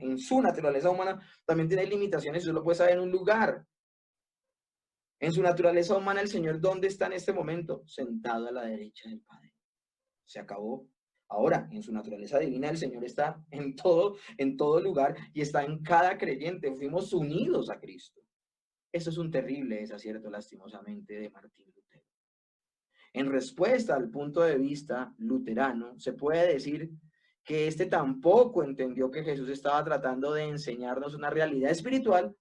también tiene limitaciones, eso lo puede saber en un lugar. En su naturaleza humana, el Señor, ¿dónde está en este momento? Sentado a la derecha del Padre. Se acabó. Ahora, en su naturaleza divina, el Señor está en todo lugar y está en cada creyente. Fuimos unidos a Cristo. Eso es un terrible desacierto, lastimosamente, de Martín Lutero. En respuesta al punto de vista luterano, se puede decir que este tampoco entendió que Jesús estaba tratando de enseñarnos una realidad espiritual,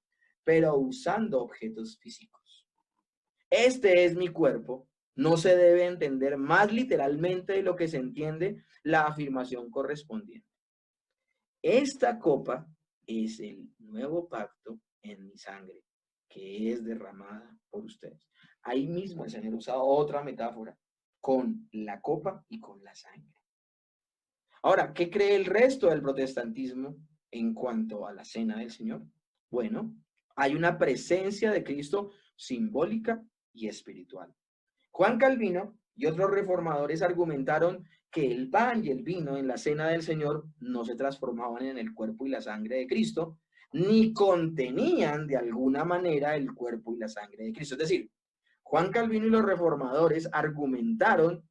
pero usando objetos físicos. Este es mi cuerpo. No se debe entender más literalmente de lo que se entiende la afirmación correspondiente. Esta copa es el nuevo pacto en mi sangre, que es derramada por ustedes. Ahí mismo el Señor usa otra metáfora con la copa y con la sangre. Ahora, ¿qué cree el resto del protestantismo en cuanto a la cena del Señor? Bueno, hay una presencia de Cristo simbólica y espiritual. Juan Calvino y otros reformadores argumentaron que el pan y el vino en la cena del Señor no se transformaban en el cuerpo y la sangre de Cristo, ni contenían de alguna manera el cuerpo y la sangre de Cristo. Es decir, Juan Calvino y los reformadores argumentaron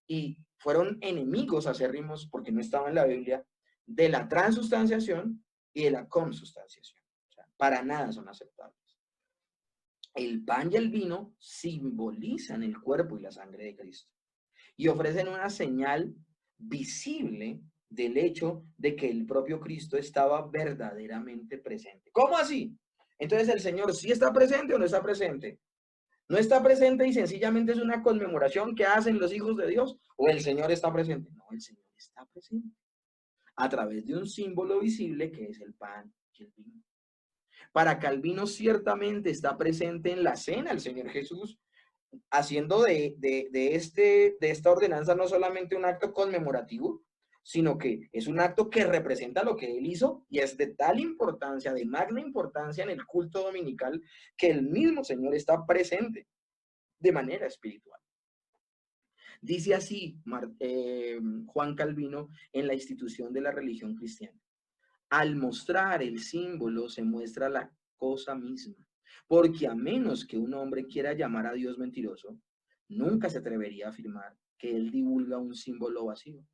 y fueron enemigos acérrimos, porque no estaba en la Biblia, de la transustanciación y de la consubstanciación. O sea, para nada son aceptables. El pan y el vino simbolizan el cuerpo y la sangre de Cristo y ofrecen una señal visible del hecho de que el propio Cristo estaba verdaderamente presente. ¿Cómo así? Entonces, ¿el Señor sí está presente o no está presente? ¿No está presente y sencillamente es una conmemoración que hacen los hijos de Dios? ¿O el Señor está presente? No, el Señor está presente a través de un símbolo visible que es el pan y el vino. Para Calvino ciertamente está presente en la cena el Señor Jesús, haciendo de esta ordenanza no solamente un acto conmemorativo, sino que es un acto que representa lo que él hizo y es de tal importancia, de magna importancia en el culto dominical, que el mismo Señor está presente de manera espiritual. Dice así Juan Calvino en la institución de la religión cristiana. Al mostrar el símbolo se muestra la cosa misma, porque a menos que un hombre quiera llamar a Dios mentiroso, nunca se atrevería a afirmar que él divulga un símbolo vacío.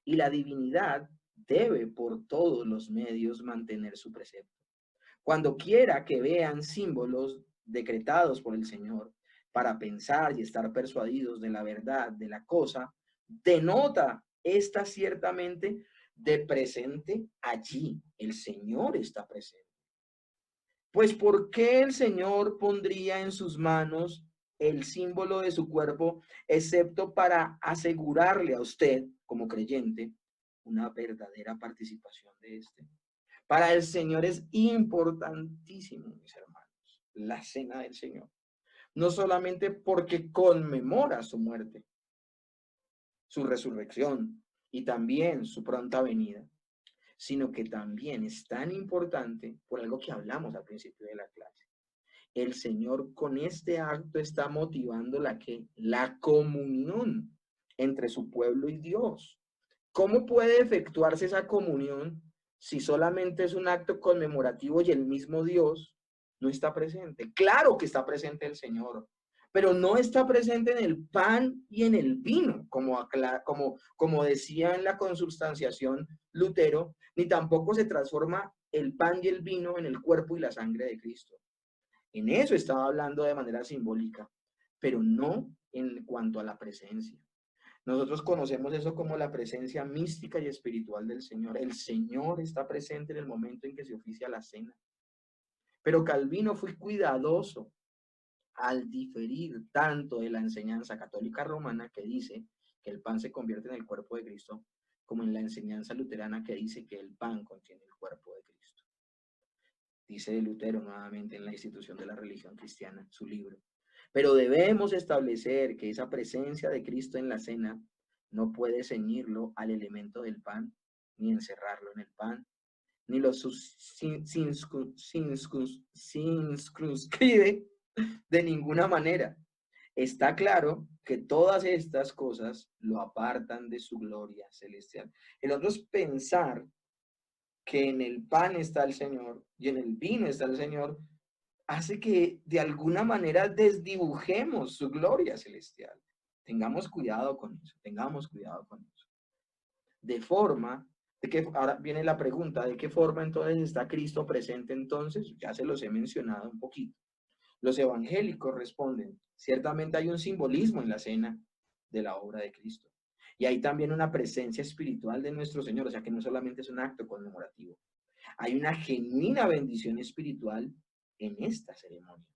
Y la divinidad debe por todos los medios mantener su precepto. Cuando quiera que vean símbolos decretados por el Señor para pensar y estar persuadidos de la verdad de la cosa, denota esta ciertamente de presente allí. El Señor está presente. Pues ¿por qué el Señor pondría en sus manos el símbolo de su cuerpo, excepto para asegurarle a usted, como creyente, una verdadera participación de este? Para el Señor es importantísimo, mis hermanos, la cena del Señor. No solamente porque conmemora su muerte, su resurrección y también su pronta venida, sino que también es tan importante por algo que hablamos al principio de la clase. El Señor con este acto está motivando la comunión entre su pueblo y Dios. ¿Cómo puede efectuarse esa comunión si solamente es un acto conmemorativo y el mismo Dios no está presente? Claro que está presente el Señor, pero no está presente en el pan y en el vino, como decía en la consubstanciación Lutero, ni tampoco se transforma el pan y el vino en el cuerpo y la sangre de Cristo. En eso estaba hablando de manera simbólica, pero no en cuanto a la presencia. Nosotros conocemos eso como la presencia mística y espiritual del Señor. El Señor está presente en el momento en que se oficia la cena. Pero Calvino fue cuidadoso al diferir tanto de la enseñanza católica romana que dice que el pan se convierte en el cuerpo de Cristo, como en la enseñanza luterana que dice que el pan contiene el cuerpo de Cristo. Dice Lutero nuevamente en la institución de la religión cristiana, su libro. Pero debemos establecer que esa presencia de Cristo en la cena no puede ceñirlo al elemento del pan, ni encerrarlo en el pan, ni lo circunscribe de ninguna manera. Está claro que todas estas cosas lo apartan de su gloria celestial. El otro es pensar que en el pan está el Señor y en el vino está el Señor, hace que de alguna manera desdibujemos su gloria celestial. Tengamos cuidado con eso, tengamos cuidado con eso. De forma, de que ahora viene la pregunta, ¿de qué forma entonces está Cristo presente entonces? Ya se los he mencionado un poquito. Los evangélicos responden, ciertamente hay un simbolismo en la cena de la obra de Cristo. Y hay también una presencia espiritual de nuestro Señor, o sea que no solamente es un acto conmemorativo. Hay una genuina bendición espiritual en esta ceremonia.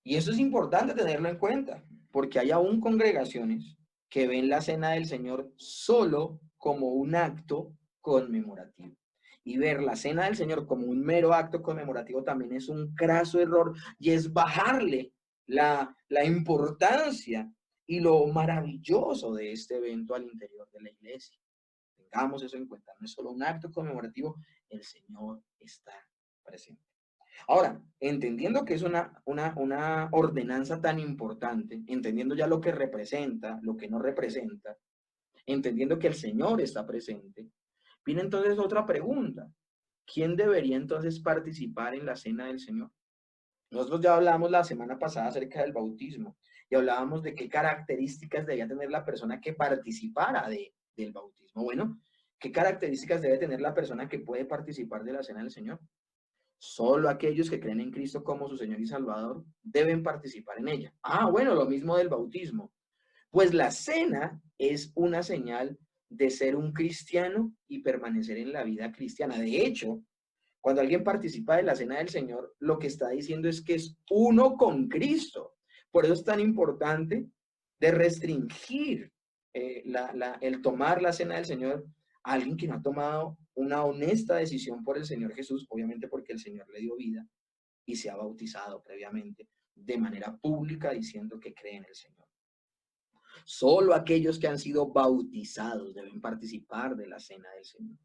Y eso es importante tenerlo en cuenta, porque hay aún congregaciones que ven la cena del Señor solo como un acto conmemorativo. Y ver la cena del Señor como un mero acto conmemorativo también es un craso error y es bajarle la importancia y lo maravilloso de este evento al interior de la iglesia. Tengamos eso en cuenta, no es solo un acto conmemorativo, el Señor está presente. Ahora, entendiendo que es una ordenanza tan importante, entendiendo ya lo que representa, lo que no representa, entendiendo que el Señor está presente, viene entonces otra pregunta. ¿quién debería entonces participar en la cena del Señor? Nosotros ya hablamos la semana pasada acerca del bautismo y hablábamos de qué características debía tener la persona que participara del bautismo. Bueno, ¿qué características debe tener la persona que puede participar de la cena del Señor? Solo aquellos que creen en Cristo como su Señor y Salvador deben participar en ella. Ah, bueno, lo mismo del bautismo. Pues la cena es una señal de ser un cristiano y permanecer en la vida cristiana. De hecho, cuando alguien participa de la cena del Señor, lo que está diciendo es que es uno con Cristo. Por eso es tan importante de restringir el tomar la cena del Señor a alguien que no ha tomado una honesta decisión por el Señor Jesús, obviamente porque el Señor le dio vida y se ha bautizado previamente de manera pública diciendo que cree en el Señor. Solo aquellos que han sido bautizados deben participar de la cena del Señor.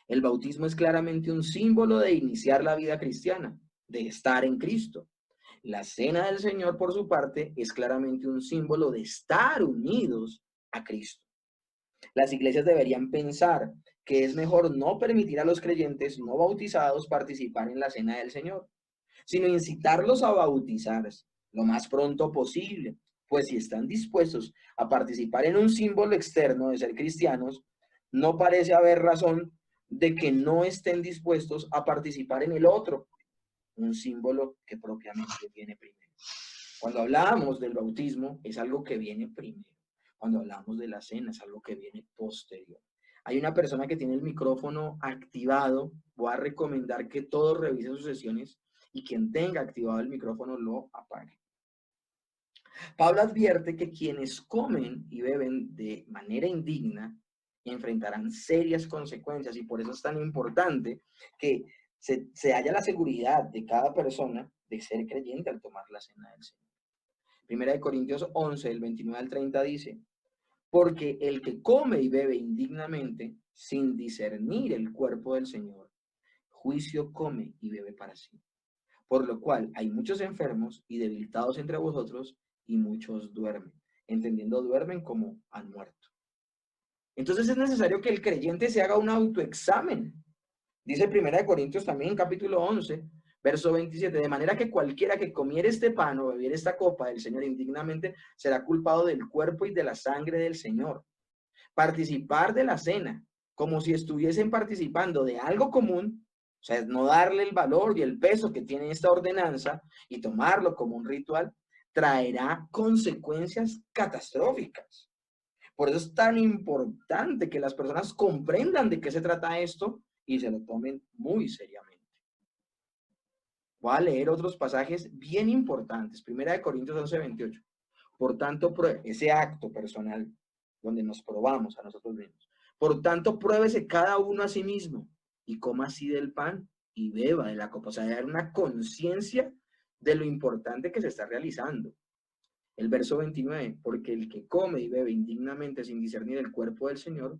El bautismo es claramente un símbolo de iniciar la vida cristiana, de estar en Cristo. La cena del Señor, por su parte, es claramente un símbolo de estar unidos a Cristo. Las iglesias deberían pensar que es mejor no permitir a los creyentes no bautizados participar en la cena del Señor, sino incitarlos a bautizarse lo más pronto posible, pues si están dispuestos a participar en un símbolo externo de ser cristianos, no parece haber razón de que no estén dispuestos a participar en el otro, un símbolo que propiamente viene primero. Cuando hablamos del bautismo, es algo que viene primero. Cuando hablamos de la cena, es algo que viene posterior. Hay una persona que tiene el micrófono activado. Voy a recomendar que todos revisen sus sesiones y quien tenga activado el micrófono lo apague. Pablo advierte que quienes comen y beben de manera indigna enfrentarán serias consecuencias y por eso es tan importante que se haya la seguridad de cada persona de ser creyente al tomar la cena del Señor. Primera de Corintios 11, del 29 al 30 dice, porque el que come y bebe indignamente, sin discernir el cuerpo del Señor, juicio come y bebe para sí. Por lo cual hay muchos enfermos y debilitados entre vosotros y muchos duermen. Entendiendo duermen como han muerto. Entonces es necesario que el creyente se haga un autoexamen. Dice 1 Corintios también, capítulo 11, verso 27, de manera que cualquiera que comiere este pan o bebiere esta copa del Señor indignamente será culpado del cuerpo y de la sangre del Señor. Participar de la cena como si estuviesen participando de algo común, o sea, no darle el valor y el peso que tiene esta ordenanza y tomarlo como un ritual, traerá consecuencias catastróficas. Por eso es tan importante que las personas comprendan de qué se trata esto y se lo tomen muy seriamente. Voy a leer otros pasajes bien importantes. 1 Corintios 11, 28. Por tanto, ese acto personal donde nos probamos a nosotros mismos. Por tanto, pruébese cada uno a sí mismo y coma así del pan y beba de la copa. O sea, dar una conciencia de lo importante que se está realizando. El verso 29, porque el que come y bebe indignamente sin discernir el cuerpo del Señor,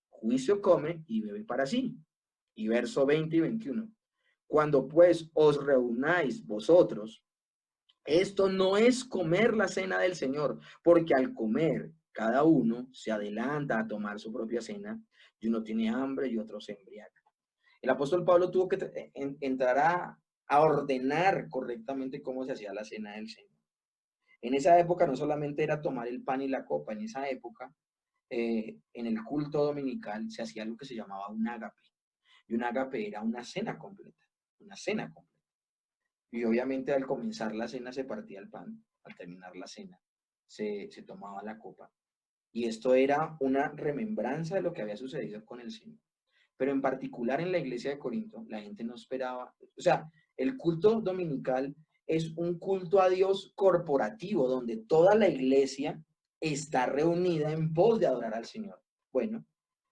juicio come y bebe para sí. Y verso 20 y 21, cuando pues os reunáis vosotros, esto no es comer la cena del Señor, porque al comer cada uno se adelanta a tomar su propia cena y uno tiene hambre y otro se embriaga. El apóstol Pablo tuvo que entrar a ordenar correctamente cómo se hacía la cena del Señor. En esa época no solamente era tomar el pan y la copa, en esa época, en el culto dominical se hacía lo que se llamaba un ágape. Y un ágape era una cena completa, una cena completa. Y obviamente al comenzar la cena se partía el pan, al terminar la cena se tomaba la copa. Y esto era una remembranza de lo que había sucedido con el Señor. Pero en particular en la iglesia de Corinto, la gente no esperaba, o sea, el culto dominical es un culto a Dios corporativo, donde toda la iglesia está reunida en pos de adorar al Señor. Bueno,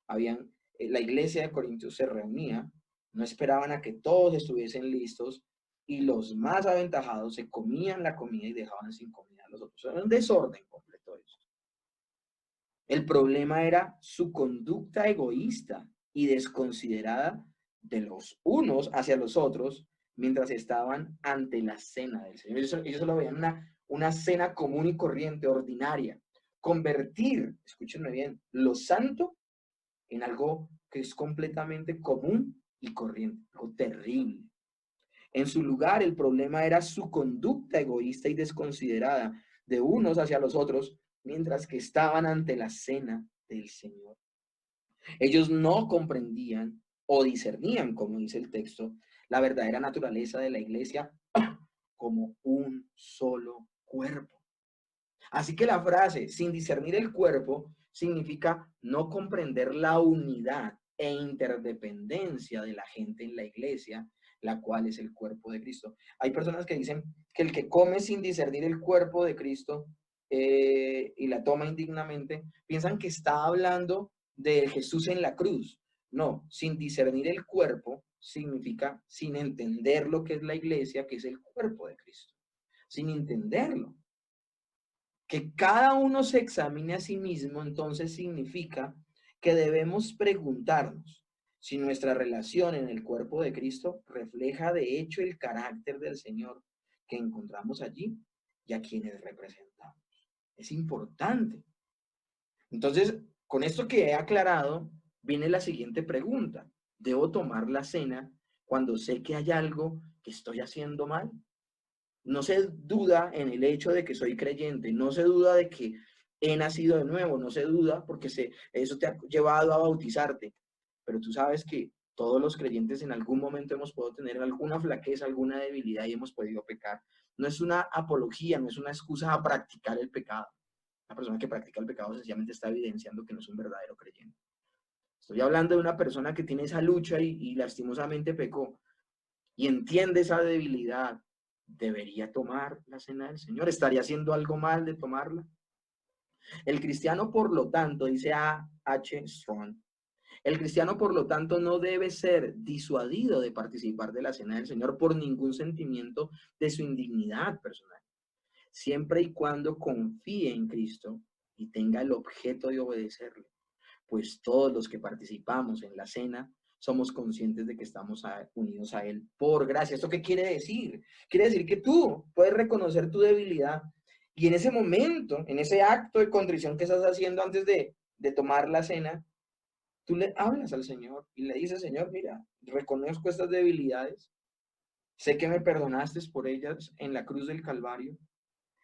la iglesia de Corinto se reunía, no esperaban a que todos estuviesen listos y los más aventajados se comían la comida y dejaban sin comida a los otros. Era un desorden completo eso. El problema era su conducta egoísta y desconsiderada de los unos hacia los otros mientras estaban ante la cena del Señor. Ellos lo veían una cena común y corriente, ordinaria. Convertir, escúchenme bien, lo santo en algo que es completamente común y corriente, algo terrible. En su lugar, el problema era su conducta egoísta y desconsiderada de unos hacia los otros, mientras que estaban ante la cena del Señor. Ellos no comprendían o discernían, como dice el texto, la verdadera naturaleza de la iglesia como un solo cuerpo. Así que la frase, sin discernir el cuerpo, significa no comprender la unidad e interdependencia de la gente en la iglesia, la cual es el cuerpo de Cristo. Hay personas que dicen que el que come sin discernir el cuerpo de Cristo y la toma indignamente, piensan que está hablando de Jesús en la cruz. No, sin discernir el cuerpo significa sin entender lo que es la iglesia, que es el cuerpo de Cristo. Sin entenderlo. Que cada uno se examine a sí mismo, entonces significa que debemos preguntarnos si nuestra relación en el cuerpo de Cristo refleja de hecho el carácter del Señor que encontramos allí y a quienes representamos. Es importante. Entonces, con esto que he aclarado, viene la siguiente pregunta. ¿Debo tomar la cena cuando sé que hay algo que estoy haciendo mal? No se duda en el hecho de que soy creyente, no se duda de que he nacido de nuevo, no se duda porque eso te ha llevado a bautizarte, pero tú sabes que todos los creyentes en algún momento hemos podido tener alguna flaqueza, alguna debilidad y hemos podido pecar. No es una apología, no es una excusa a practicar el pecado. La persona que practica el pecado sencillamente está evidenciando que no es un verdadero creyente. Estoy hablando de una persona que tiene esa lucha y lastimosamente pecó y entiende esa debilidad. ¿Debería tomar la cena del Señor? ¿Estaría haciendo algo mal de tomarla? El cristiano, por lo tanto, dice A. H. Strong, el cristiano, por lo tanto, no debe ser disuadido de participar de la cena del Señor por ningún sentimiento de su indignidad personal, siempre y cuando confíe en Cristo y tenga el objeto de obedecerle, pues todos los que participamos en la cena somos conscientes de que estamos unidos a Él por gracia. ¿Esto qué quiere decir? Quiere decir que tú puedes reconocer tu debilidad y en ese momento, en ese acto de contrición que estás haciendo antes de tomar la cena, tú le hablas al Señor y le dices, Señor, mira, reconozco estas debilidades, sé que me perdonaste por ellas en la cruz del Calvario,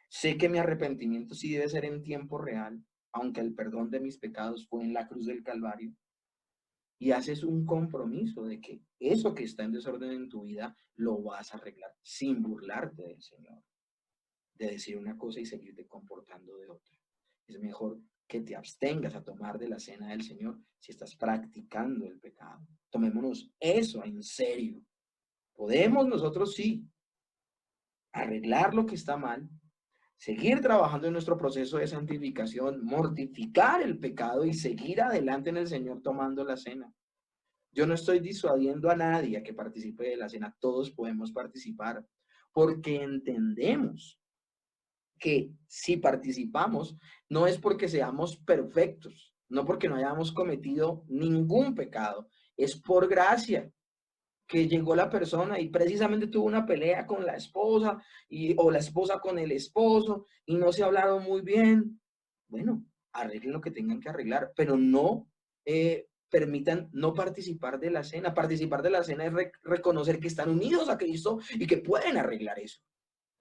sé que mi arrepentimiento sí debe ser en tiempo real, aunque el perdón de mis pecados fue en la cruz del Calvario. Y haces un compromiso de que eso que está en desorden en tu vida lo vas a arreglar sin burlarte del Señor, de decir una cosa y seguirte comportando de otra. Es mejor que te abstengas a tomar de la cena del Señor si estás practicando el pecado. Tomémonos eso en serio. Podemos nosotros sí arreglar lo que está mal, seguir trabajando en nuestro proceso de santificación, mortificar el pecado y seguir adelante en el Señor tomando la cena. Yo no estoy disuadiendo a nadie a que participe de la cena, todos podemos participar, porque entendemos que si participamos, no es porque seamos perfectos, no porque no hayamos cometido ningún pecado, es por gracia que llegó la persona y precisamente tuvo una pelea con la esposa o la esposa con el esposo y no se hablaron muy bien. Bueno, arreglen lo que tengan que arreglar, pero no permitan no participar de la cena. Participar de la cena es reconocer que están unidos a Cristo y que pueden arreglar eso.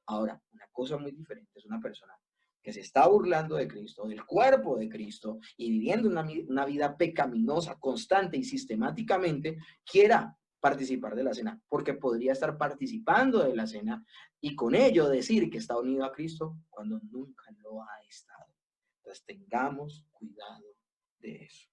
Ahora, una cosa muy diferente es una persona que se está burlando de Cristo, del cuerpo de Cristo y viviendo una vida pecaminosa, constante y sistemáticamente, quiera participar de la cena, porque podría estar participando de la cena y con ello decir que está unido a Cristo cuando nunca lo ha estado. Entonces tengamos cuidado de eso.